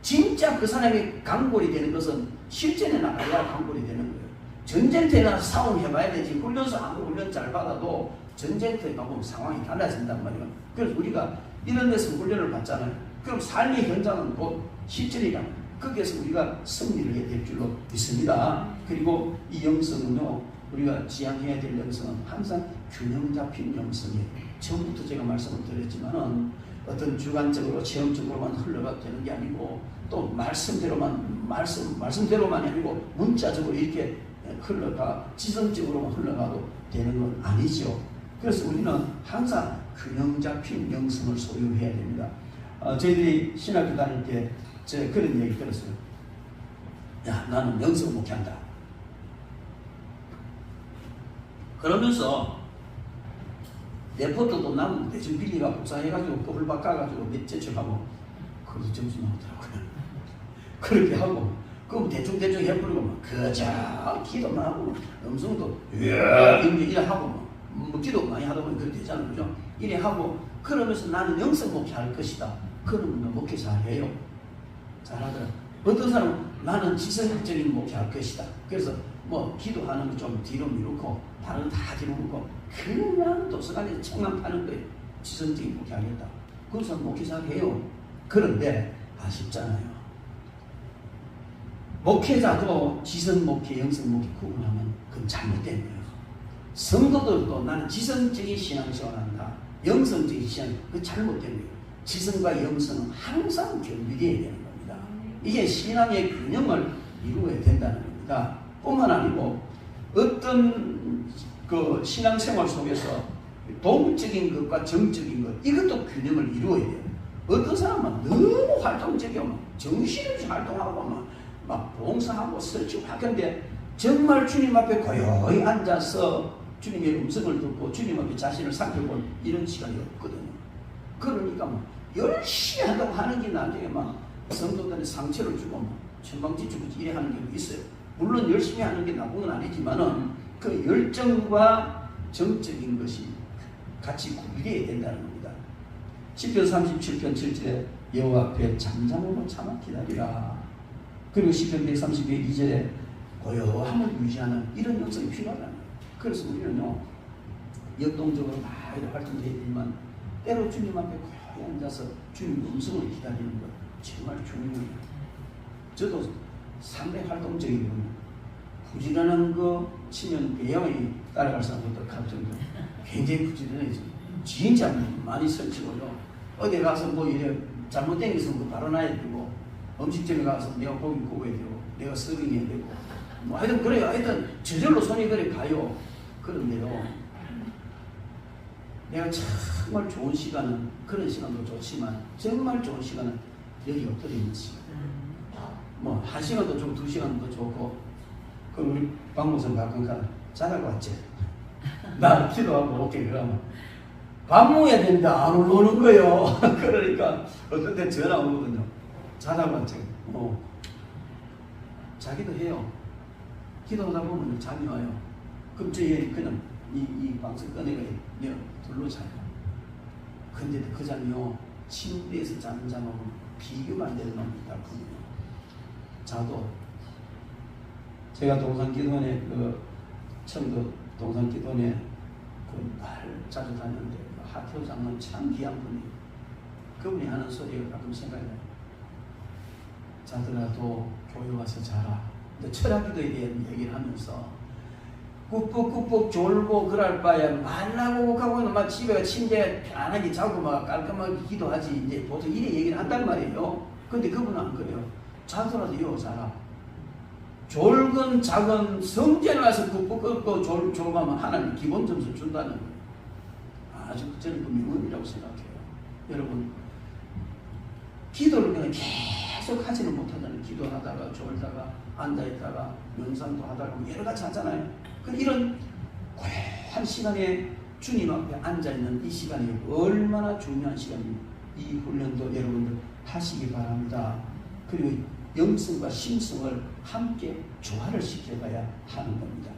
진짜 그 사람이 강골이 되는 것은 실전에 나가야 강골이 되는 거예요. 전쟁터에 나가서 싸움해봐야 되지 훈련소 아무리 훈련 잘 받아도 전쟁터에 가보면 상황이 달라진단 말이에요. 그래서 우리가 이런 데서 훈련을 받잖아요. 그럼 삶의 현장은 곧 실전이다. 거기에서 우리가 승리를 해야 될 줄로 믿습니다. 그리고 이 영성은요 우리가 지향해야 될 영성은 항상 균형 잡힌 영성이에요. 처음부터 제가 말씀을 드렸지만은 어떤 주관적으로 체험적으로만 흘러가도 되는 게 아니고 또 말씀대로만이 아니고 문자적으로 이렇게 흘러가 지성적으로만 흘러가도 되는 건 아니죠. 그래서 우리는 항상 균형 잡힌 영성을 소유해야 됩니다. 저희들이 신학교 다닐 때 제가 그런 얘기 들었어요. 야 나는 영성 목회한다. 그러면서 레포트도 남은 대충 빌리가 복사해가지고 껍을 바꿔가지고 몇 제출하고 그것도 점수 나오더라고요. 그렇게 하고 그럼 대충 해버리고 막 그저 기도만 하고 음성도 이래 하고 뭐 기도 많이 하다 보면 그렇게 되잖아요. 그죠? 이래 하고 그러면서 나는 영성 목회할 것이다. 그러면 목회 잘해요. 잘하더라. 어떤 사람은 나는 지성적인 목회할 것이다. 그래서 뭐 기도하는 거 좀 뒤로 미루고 다른 다 뒤로 미루고 그냥 도서관에서 책만 파는 거예요. 지성적인 목회하겠다. 그래서 목회 잘해요. 그런데 아쉽잖아요. 목회자도 지성 목회, 영성 목회 구분하면 그건 잘못된 거예요. 성도들도 나는 지성적인 신앙생활을 한다. 영성적인 신앙, 그건 잘못된 거예요. 지성과 영성은 항상 겸비되어야 되는 겁니다. 이게 신앙의 균형을 이루어야 된다는 겁니다. 뿐만 아니고 어떤 그 신앙생활 속에서 동적인 것과 정적인 것 이것도 균형을 이루어야 돼요. 어떤 사람은 너무 활동적이고 막 정신없이 활동하고 막 봉사하고 설치고 하는데 정말 주님 앞에 고요히 앉아서 주님의 음성을 듣고 주님 앞에 자신을 살펴본 이런 시간이 없거든요. 그러니까 뭐 열심히 한다고 하는 게 나중에 막 성도들의 상처를 주고 막 천방지축 이래 하는 경우도 있어요. 물론 열심히 하는 게 나쁜 건 아니지만은 그 열정과 정적인 것이 같이 구비되어야 된다는 겁니다. 시편 37편 7절에 여호와 앞에 잠잠하고 참아 기다리라. 그리고 시편 130편 2절에 고요함을 유지하는 이런 영성이 필요하다는 거예요. 그래서 우리는요 역동적으로 많이 활동해야 되지만 때로 주님 앞에 고요히 앉아서 주님 음성을 기다리는 것 정말 중요해요. 저도 상당히 활동적이거든요. 부지런한 거 치면 배영이 따라갈 사람부터 갈 정도 굉장히 부지런해져. 진짜 많이 설치고요. 어디 가서 뭐 이래 잘못된 게 있으면 바로 놔야 되고 음식점에 가서 내가 고기 구워야 되고 내가 서빙해야 되고 뭐 하여튼 그래요. 하여튼 저절로 손이 그래 가요. 그런데요 내가 정말 좋은 시간은 그런 시간도 좋지만 정말 좋은 시간은 여기 엎드리는 시간. 뭐 1시간도 좋고 2시간도 좋고 그럼 우리 박목선 가끔 가 자다가 왔지. 나 기도하고 오케이 그러면 밥 먹어야 되는데 안 올라오는 거예요. 그러니까 어떤 때 전화 오거든요. 자다가 왔지. 자기도 해요. 기도하다 보면 잠이 와요. 그럼 저 그냥 이 방송 꺼내가 내가 둘러 자요. 근데 그 잠이요 침대에서 자는 잠하고 비교가 안 되는 놈이 있다거든요. 자도 제가 동산기도원에 청도 동산기도원에 날 자주 다녔는데 하태호 장로는 참 귀한 분이에요. 그분이 하는 소리가 가끔 생각이 나요. 자더라도 교회 와서 자라. 근데 철학기도에 대한 얘기를 하면서 꾹꾹꾹꾹 졸고 그럴 바에 말라고 하고는 막 집에 침대에 편안하게 자고 막 깔끔하게 기도하지. 이제 보통 이래 얘기를 한단 말이에요. 근데 그분은 안 그래요. 자더라도 이러고 자라. 졸건 작은 성전에 와서 꾹꾹꾹꾹 졸고하면 하나님 기본 점수 준다는 거예요. 아주 저는 그 명언이라고 생각해요. 여러분 기도를 그냥 계속 하지는 못하잖아요. 기도하다가 졸다가 앉아있다가 명상도 하다가 여러 가지 하잖아요. 이런 고요한 시간에 주님 앞에 앉아있는 이 시간이 얼마나 중요한 시간입니다. 이 훈련도 여러분들 하시기 바랍니다. 그리고 영성과 심성을 함께 조화를 시켜가야 하는 겁니다.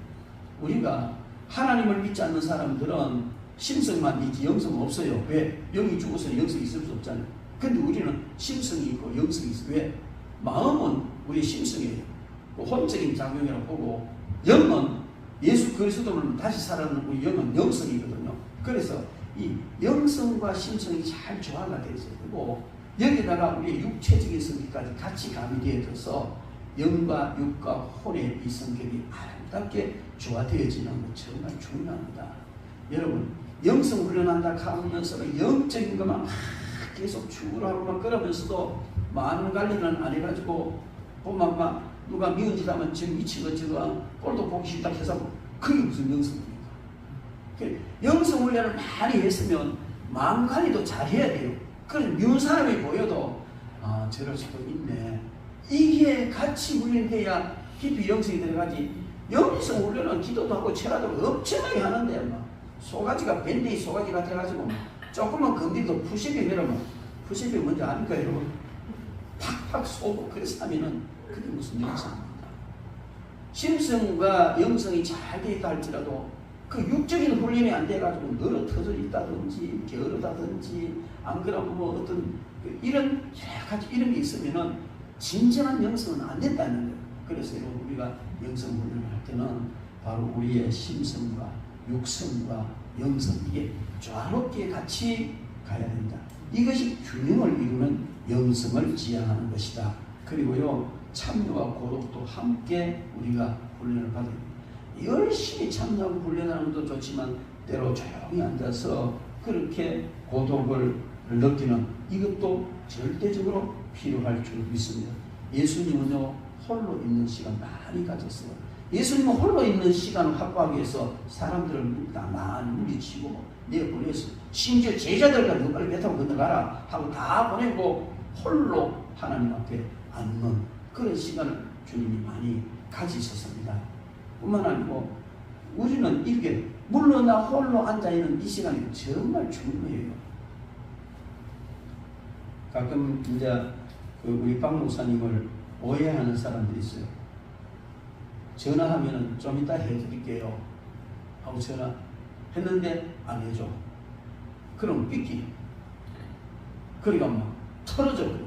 우리가 하나님을 믿지 않는 사람들은 심성만 있지 영성은 없어요. 왜? 영이 죽어서 영성이 있을 수 없잖아요. 근데 우리는 심성이 있고 영성이 있어요. 왜? 마음은 우리의 심성이에요. 혼적인 작용이라고 보고 영은 예수 그리스도를 다시 살아나는 우리 영은 영성이거든요. 그래서 이 영성과 심성이 잘 조화가 되어 있어야 되고 여기다가 우리의 육체적인 성격까지 같이 가미되어져서 영과 육과 혼의 이 성격이 아름답게 조화되어지는 것 정말 중요합니다. 여러분 영성 훈련한다 하면서 영적인 것만 막 계속 추구를 하고 막 그러면서도 많은 관리는 안 해가지고 보면 막 누가 미운 짓 하면 지금 미치고 저거 꼴도 보기 싫다 해서 그게 무슨 영성입니까? 영성 훈련을 많이 했으면 마음 관리도 잘 해야 돼요. 그런 미운 사람이 보여도 아 저럴 수도 있네. 이게 같이 훈련해야 깊이 영성이 들어가지. 영성 훈련은 기도도 하고 철학도 엄청나게 하는데 막 소가지가 밴드이 소가지 같아가지고 조금만 건드려도 푸시비 해라면 푸시비 뭔지 아닙니까 여러분? 팍팍 쏘고 그래서 하면은 그게 무슨 영성입니다. 심성과 영성이 잘 되어 있다 할지라도 그 육적인 훈련이 안 돼가지고 늘어 터져 있다든지 게으르다든지 안 그러면 뭐 어떤 이런 여러 가지 이런 게 있으면은 진정한 영성은 안 된다는 거예요. 그래서 여러분 우리가 영성 훈련을 할 때는 바로 우리의 심성과 육성과 영성 이게 조화롭게 같이 가야 된다. 이것이 균형을 이루는 영성을 지향하는 것이다. 그리고요 참여와 고독도 함께 우리가 훈련을 받아야 됩니다. 열심히 참여하고 훈련하는 것도 좋지만 때로 조용히 앉아서 그렇게 고독을 느끼는 이것도 절대적으로 필요할 줄 믿습니다. 예수님은요 홀로 있는 시간 많이 가졌어요. 예수님은 홀로 있는 시간을 확보하기 위해서 사람들을 많이 물리치고 내보냈어. 심지어 제자들과 너 빨리 배 타고 건너가라 하고 다 보내고 홀로 하나님 앞에 앉는 그런 시간을 주님이 많이 가지셨습니다. 뿐만 아니고 우리는 이렇게 물러나 홀로 앉아있는 이 시간이 정말 중요해요. 가끔 이제 우리 박 목사님을 오해하는 사람들이 있어요. 전화하면은 좀 이따 해드릴게요 하고 전화했는데 안 해줘. 그럼 삐끼. 그러니까 막 털어져 버려.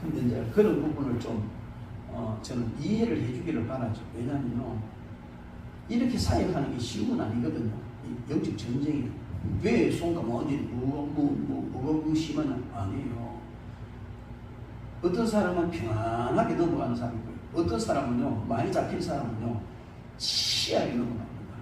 근데 이제 그런 부분을 좀 저는 이해를 해주기를 바라죠. 왜냐하면 이렇게 사역하는 게 쉬운 건 아니거든요. 영적 전쟁이에요. 왜 손가락 어디 뭐가 심하냐? 아니에요. 어떤 사람은 평안하게 넘어가는 사람이고요. 어떤 사람은요, 많이 잡힌 사람은요, 치열하게 넘어갑니다.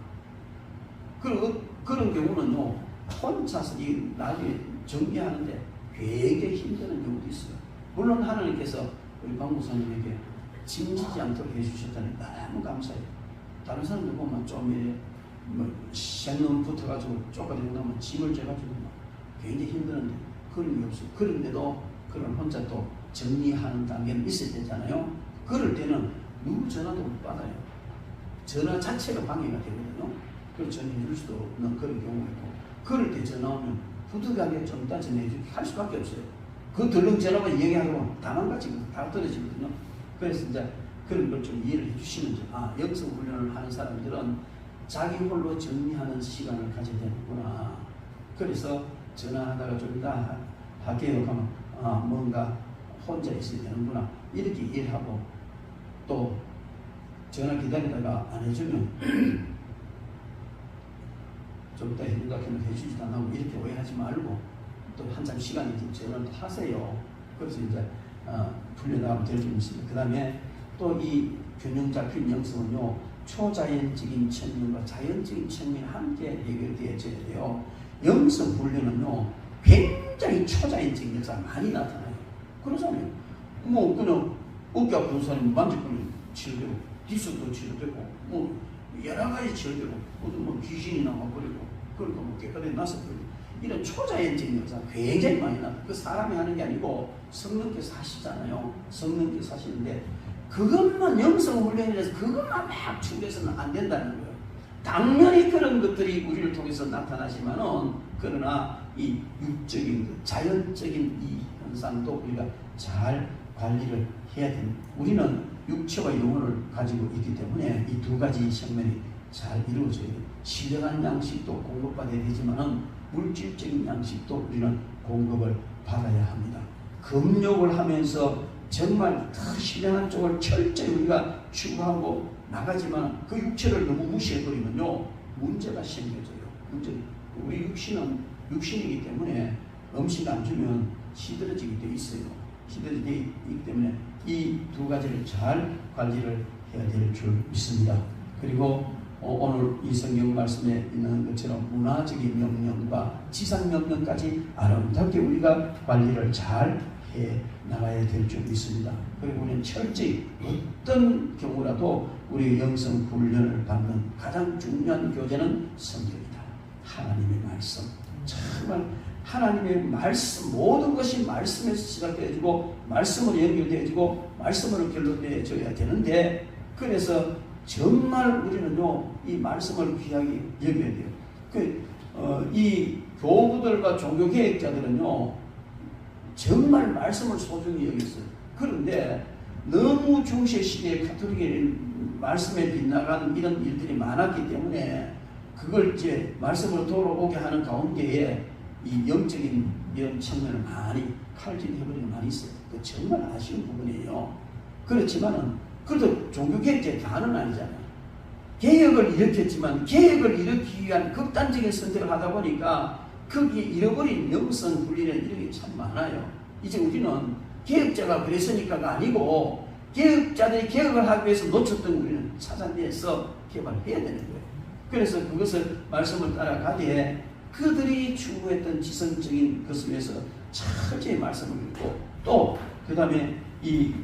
그런 경우는요, 혼자서 이 나중에 정비하는데 굉장히 힘드는 경우도 있어요. 물론 하나님께서 우리 박 목사님에게 짐지지 않도록 해주셨다니 너무 감사해요. 다른 사람들 보면 좀 이래 생놈 붙어가지고 쪼가리고 나면 짐을 져가지고 굉장히 힘드는데 그런 게 없어요. 그런데도 그런 혼자 또 정리하는 단계는 있어야 되잖아요. 그럴 때는 누구 전화도 못 받아요. 전화 자체가 방해가 되거든요. 그걸 전해줄 수도 없는 그런 경우가 있고, 그럴 때 전화 오면 부득이하게 좀 이따 전해주기 할 수밖에 없어요. 그 덜렁 전화만 얘기하고 다 망가지고 다 떨어지거든요. 그래서 이제 그런 걸 좀 이해를 해주시는지, 영성 훈련을 하는 사람들은 자기 홀로 정리하는 시간을 가져야 되는구나. 그래서 전화하다가 좀 이따 할게요 하면 뭔가 혼자 있어야 되는구나. 이렇게 이해를 하고, 또 전화 기다리다가 안 해주면 좀 이따 해준다 하면 해주지도 않고 이렇게 오해하지 말고 또 한참 시간이 좀 전화를 하세요. 그래서 이제 풀려나가면 될 좀 있습니다. 그 다음에 또 이 균형 잡힌 영성은요, 초자연적인 측면과 자연적인 측면이 함께 해결되어져야 돼요. 영성 훈련은요, 굉장히 초자연적인 역사가 많이 나타나요. 그러잖아요. 뭐 그냥 어깨 아픈 사람 만지면 치료되고, 디스도 치료되고, 뭐 여러 가지 치료되고, 뭐 귀신이 나와버리고, 그러니까 뭐 깨끗하게 나서버리고, 이런 초자연적인 역사가 굉장히 많이 나타나요. 그 사람이 하는 게 아니고 성령께서 하시잖아요. 성령께서 하시는데 그것만 영성 훈련이라서 그것만 막 추구해서는 안 된다는 거예요. 당연히 그런 것들이 우리를 통해서 나타나지만은, 그러나 이 육적인 자연적인 이 현상도 우리가 잘 관리를 해야 됩니다. 우리는 육체와 영혼을 가지고 있기 때문에 이 두 가지 측면이 잘 이루어져야 돼요. 신령한 양식도 공급받아야 되지만은 물질적인 양식도 우리는 공급을 받아야 합니다. 금욕을 하면서 정말 더 신령한 쪽을 철저히 우리가 추구하고 나가지만 그 육체를 너무 무시해버리면요, 문제가 생겨져요. 우리 육신은 육신이기 때문에 음식 안 주면 시들어지게 돼 있어요. 시들어지게 있기 때문에 이 두 가지를 잘 관리를 해야 될 줄 믿습니다. 그리고 오늘 이 성경 말씀에 있는 것처럼 문화적인 명령과 지상 명령까지 아름답게 우리가 관리를 잘 해 나가야 될 줄 믿습니다. 그리고 우리는 철저히 어떤 경우라도 우리의 영성 훈련을 받는 가장 중요한 교재는 성경이다. 하나님의 말씀. 정말 하나님의 말씀, 모든 것이 말씀에서 시작되어지고 말씀으로 연결되어지고 말씀으로 결론되어져야 되는데, 그래서 정말 우리는요, 이 말씀을 귀하게 여겨야 돼요. 이 교부들과 종교개혁자들은요, 정말 말씀을 소중히 여겼어요. 그런데 너무 중세 시대에 가톨릭의 말씀에 빗나가는 이런 일들이 많았기 때문에 그걸 이제 말씀으로 돌아오게 하는 가운데에 이 영적인 이런 측면을 많이 칼질해버리는 많이 있어요. 그 정말 아쉬운 부분이에요. 그렇지만은 그래도 종교개혁제 다는 아니잖아요. 개혁을 일으켰지만 개혁을 일으키기 위한 극단적인 선택을 하다 보니까 거기에 잃어버린 영성 훈련에 이런 게 참 많아요. 이제 우리는 개혁자가 그랬으니까가 아니고 개혁자들이 개혁을 하기 위해서 놓쳤던 우리는 찾아내서 개발해야 되는 거예요. 그래서 그것을 말씀을 따라가기에 그들이 추구했던 지성적인 것을 위해서 철저히 말씀을 읽고, 또 그 다음에 이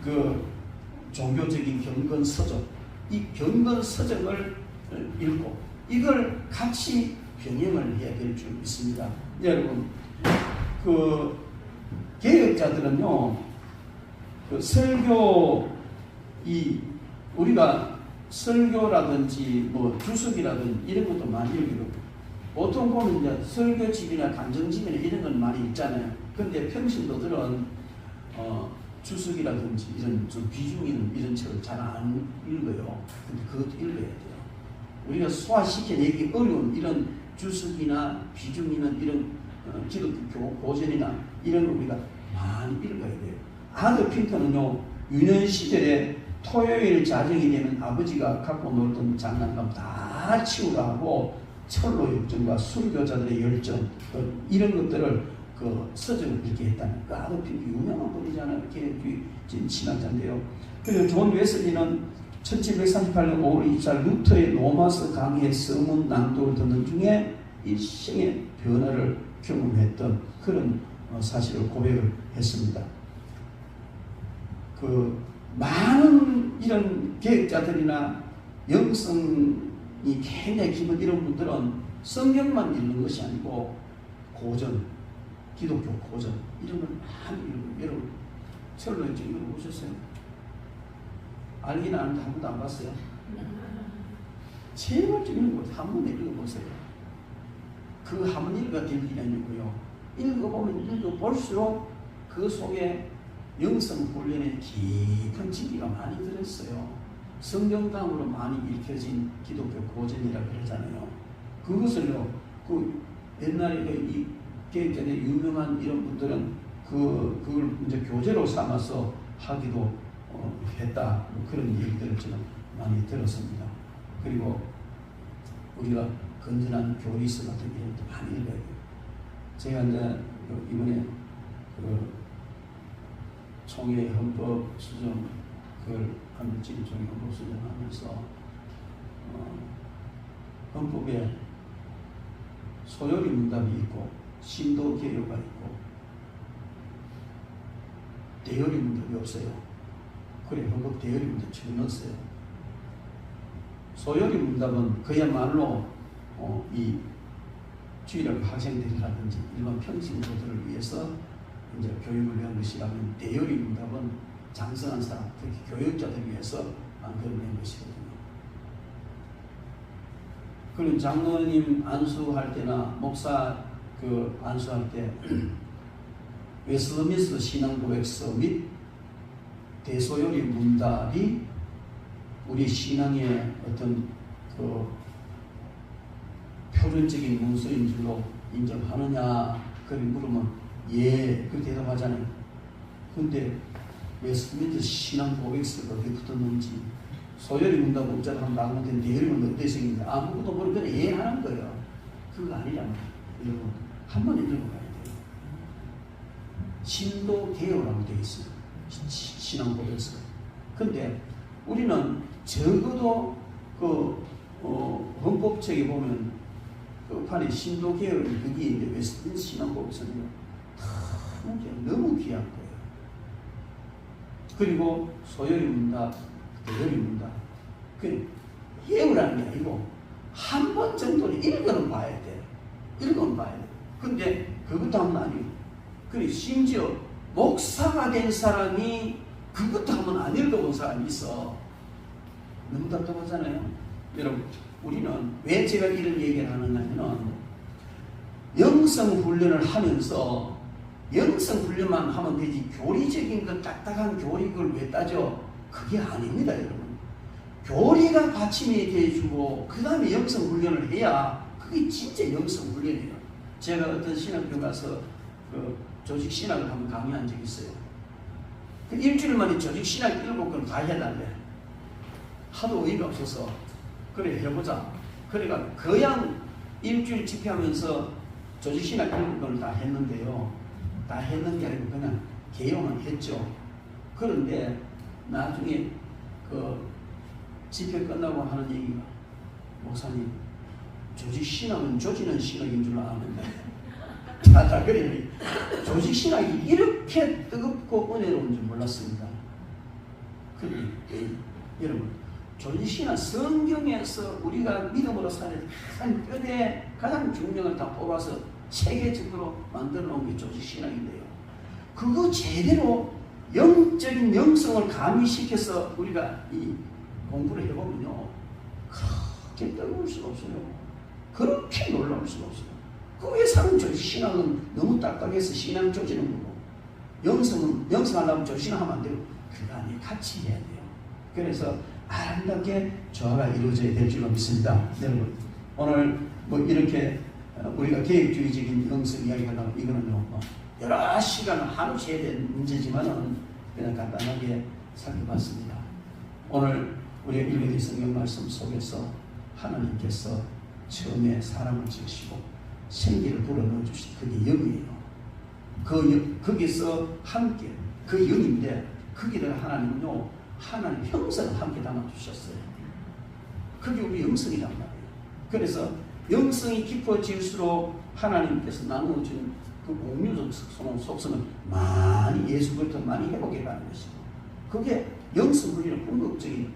종교적인 경건 서적, 이 경건 서적을 읽고, 이걸 같이 병행을 해야 될 줄 믿습니다. 여러분, 그 개혁자들은요, 그 설교, 우리가 설교라든지 뭐 주석이라든지 이런 것도 많이 읽고, 보통 보면 이제 설교집이나 간증집이나 이런 건 많이 읽잖아요. 근데 평신도들은 주석이라든지 이런 좀 비중 있는 이런 책을 잘 안 읽어요. 근데 그것도 읽어야 돼요. 우리가 소화시켜내기 어려운 이런 주석이나 비중 있는 이런 기독교 고전이나 이런 걸 우리가 많이 읽어야 돼요. 아들 핀터는요, 유년 시절에 토요일 자정이 되면 아버지가 갖고 놀던 장난감 다 치우라 하고 철로 역정과 순교자들의 열정 이런 것들을 그 서적을 이렇게 했다는 그 아들 핀터 유명한 분이잖아요. 개혁주의 신학자인데요. 그리고 존 웨슬리는 1738년 5월 24일 루터의 로마서 강의 서문 낭독을 듣는 중에 일생의 변화를 경험했던 그런 사실을 고백을 했습니다. 그 많은 이런 개혁자들이나 영성이 굉장히 깊은 이런 분들은 성경만 읽는 것이 아니고 고전, 기독교 고전 이런 걸 많이 읽고, 여러분 철로 역정 이거 보셨어요? 알긴 아는데 한 번도 안 봤어요? 제발 좀 읽어보세요. 한 번 읽어보세요. 그 한 번 읽어야 될 일이 아니고요. 읽어보면 읽어볼수록 그 속에 영성 훈련의 깊은 진리가 많이 들었어요. 성경당으로 많이 읽혀진 기독교 고전이라고 그러잖아요. 그것을요, 그 옛날에 이 개혁자들의 유명한 이런 분들은 그걸 이제 교재로 삼아서 하기도 했다. 뭐 그런 얘기들을 저는 많이 들었습니다. 그리고 우리가 건전한 교리서 같은 이런 것도 많이 읽어야 돼요. 제가 이제 이번에 그 총회 헌법 수정 그걸 한국적인 총회 헌법 수정하면서 헌법에 소요리 문답이 있고 신도 개요가 있고 대요리 문답이 없어요. 그래 헌법 대요리 문답 처음 넣었어요. 소요리 문답은 그야말로 이 주일학 학생들이라든지 일반 평신도들을 위해서 이제 교육을 위한 것이라면 대요리 문답은 장성한 사람, 특히 교육자들을 위해서 만들어낸 것이거든요. 그럼 장로님 안수할 때나 목사 그 안수할 때 웨스트민스터 신앙고백서 및 대소요리 문답이 우리 신앙의 어떤 그 표준적인 문서인 줄로 인정하느냐 그렇게 물으면 예 그렇게 대답하잖아요. 근데 웨스트민스터 신앙고백서가 어떻게 붙었는지 소요리 문답 없자고 하면 나오는 대요리 문답 어떻게 생긴지 아무것도 모르고 그냥 예 하는 거예요. 그거 아니란 말이에요. 여러분 한 번 읽어봐야 돼요. 신도 개요라고 되어 있어요. 신앙고백서. 근데 우리는 적어도 그 헌법책에 보면 그 판에 신도 개요를 거기에 이제 웨스트민스터 신앙고백서는 너무 귀한 거예요. 그리고 소요리 문답, 대요리 문답. 그 예우라는 게 아니고 한 번 정도는 읽어는 봐야 돼. 읽어는 봐야 돼. 근데 그것도 한번 아니고. 그리고 심지어 목사가 된 사람이 그것도 한번 안 읽어본 사람이 있어. 너무 답답하잖아요. 여러분, 우리는 왜 제가 이런 얘기를 하느냐 하면 영성 훈련을 하면서 영성 훈련만 하면 되지 교리적인 그 딱딱한 교리 그걸 왜 따져? 그게 아닙니다, 여러분. 교리가 받침이 돼주고 그 다음에 영성 훈련을 해야 그게 진짜 영성 훈련이에요. 제가 어떤 신학교 가서 그 조직 신학을 한번 강의한 적이 있어요. 그 일주일 만에 조직 신학 7권 다 해달래. 하도 의의가 없어서 그래 해보자. 그러니까 거양 일주일 집회하면서 조직 신학 7권을 다 했는데요. 다 했는 게 아니고 그냥 개용은 했죠. 그런데 나중에 그 집회 끝나고 하는 얘기가 목사님 조직 신학은 조지는 신학인 줄 아는데 다 그래. 조직 신학이 이렇게 뜨겁고 은혜로운 줄 몰랐습니다. 근데 여러분 존신은 성경에서 우리가 믿음으로 살아야 가장 뼈대 가장 중요한 다 뽑아서 체계적으로 만들어 놓은 게 조직신앙인데요. 그거 제대로 영적인 영성을 가미시켜서 우리가 이 공부를 해보면요, 그렇게 뜨거울 수가 없어요. 그렇게 놀라울 수가 없어요. 그 회사는 조직신앙은 너무 딱딱해서 신앙 조지는 거고, 영성하려면 조직신앙하면 안 되고, 그 안에 같이 해야 돼요. 그래서 아름답게 조화가 이루어져야 될 줄로 믿습니다. 여러분, 오늘 뭐 이렇게 우리가 계획주의적인 영성 이야기가 나오고, 이거는요, 뭐 여러 시간 하루 채야 되는 문제지만은 그냥 간단하게 살펴봤습니다. 오늘 우리가 읽게 된 성경 말씀 속에서 하나님께서 처음에 사람을 지으시고 생기를 불어넣어 주신 그게 영이에요. 거기서 함께 그 영인데 거기다가 하나님은요, 하나님 형상을 함께 담아주셨어요. 그게 우리 영성이란 말이에요. 그래서 영성이 깊어질수록 하나님께서 나누어준 그 공유적 속성을 많이 예수부터 많이 회복해 가는 것이고, 그게 영성 훈련의 궁극적인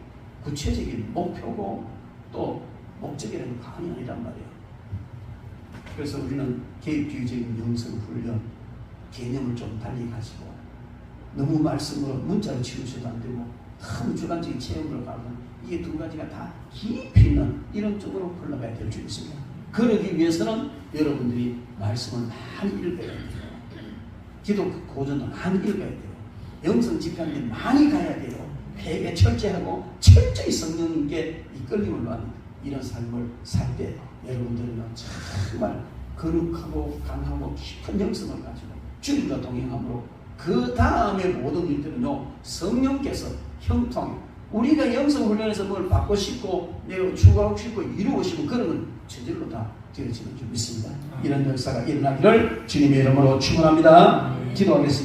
구체적인 목표고 또 목적이라는 강이 아니란 말이에요. 그래서 우리는 계획주의적인 영성 훈련 개념을 좀 달리 가지고, 너무 말씀으로 문자로 치우셔도 안 되고 너무 주관적인 체험으로 가고, 이게 두 가지가 다 깊이 있는 이런 쪽으로 흘러가야 될 줄 있습니다. 그러기 위해서는 여러분들이 말씀을 많이 읽어야 돼요. 기도 고전도 많이 읽어야 돼요. 영성 집회하는데 많이 가야 돼요. 회개 철저하고 철저히 성령님께 이끌림을 받는 이런 삶을 살 때 여러분들은 정말 거룩하고 강하고 깊은 영성을 가지고 주님과 동행함으로 그 다음에 모든 일들은요, 성령께서 형통, 우리가 영성 훈련에서 뭘 받고 싶고 내가 추구하고 싶고 이루고 싶고 그런 건 저절로 다 되어지는 줄 믿습니다. 이런 역사가 일어나기를 주님의 이름으로 축원합니다. 기도하겠습니다.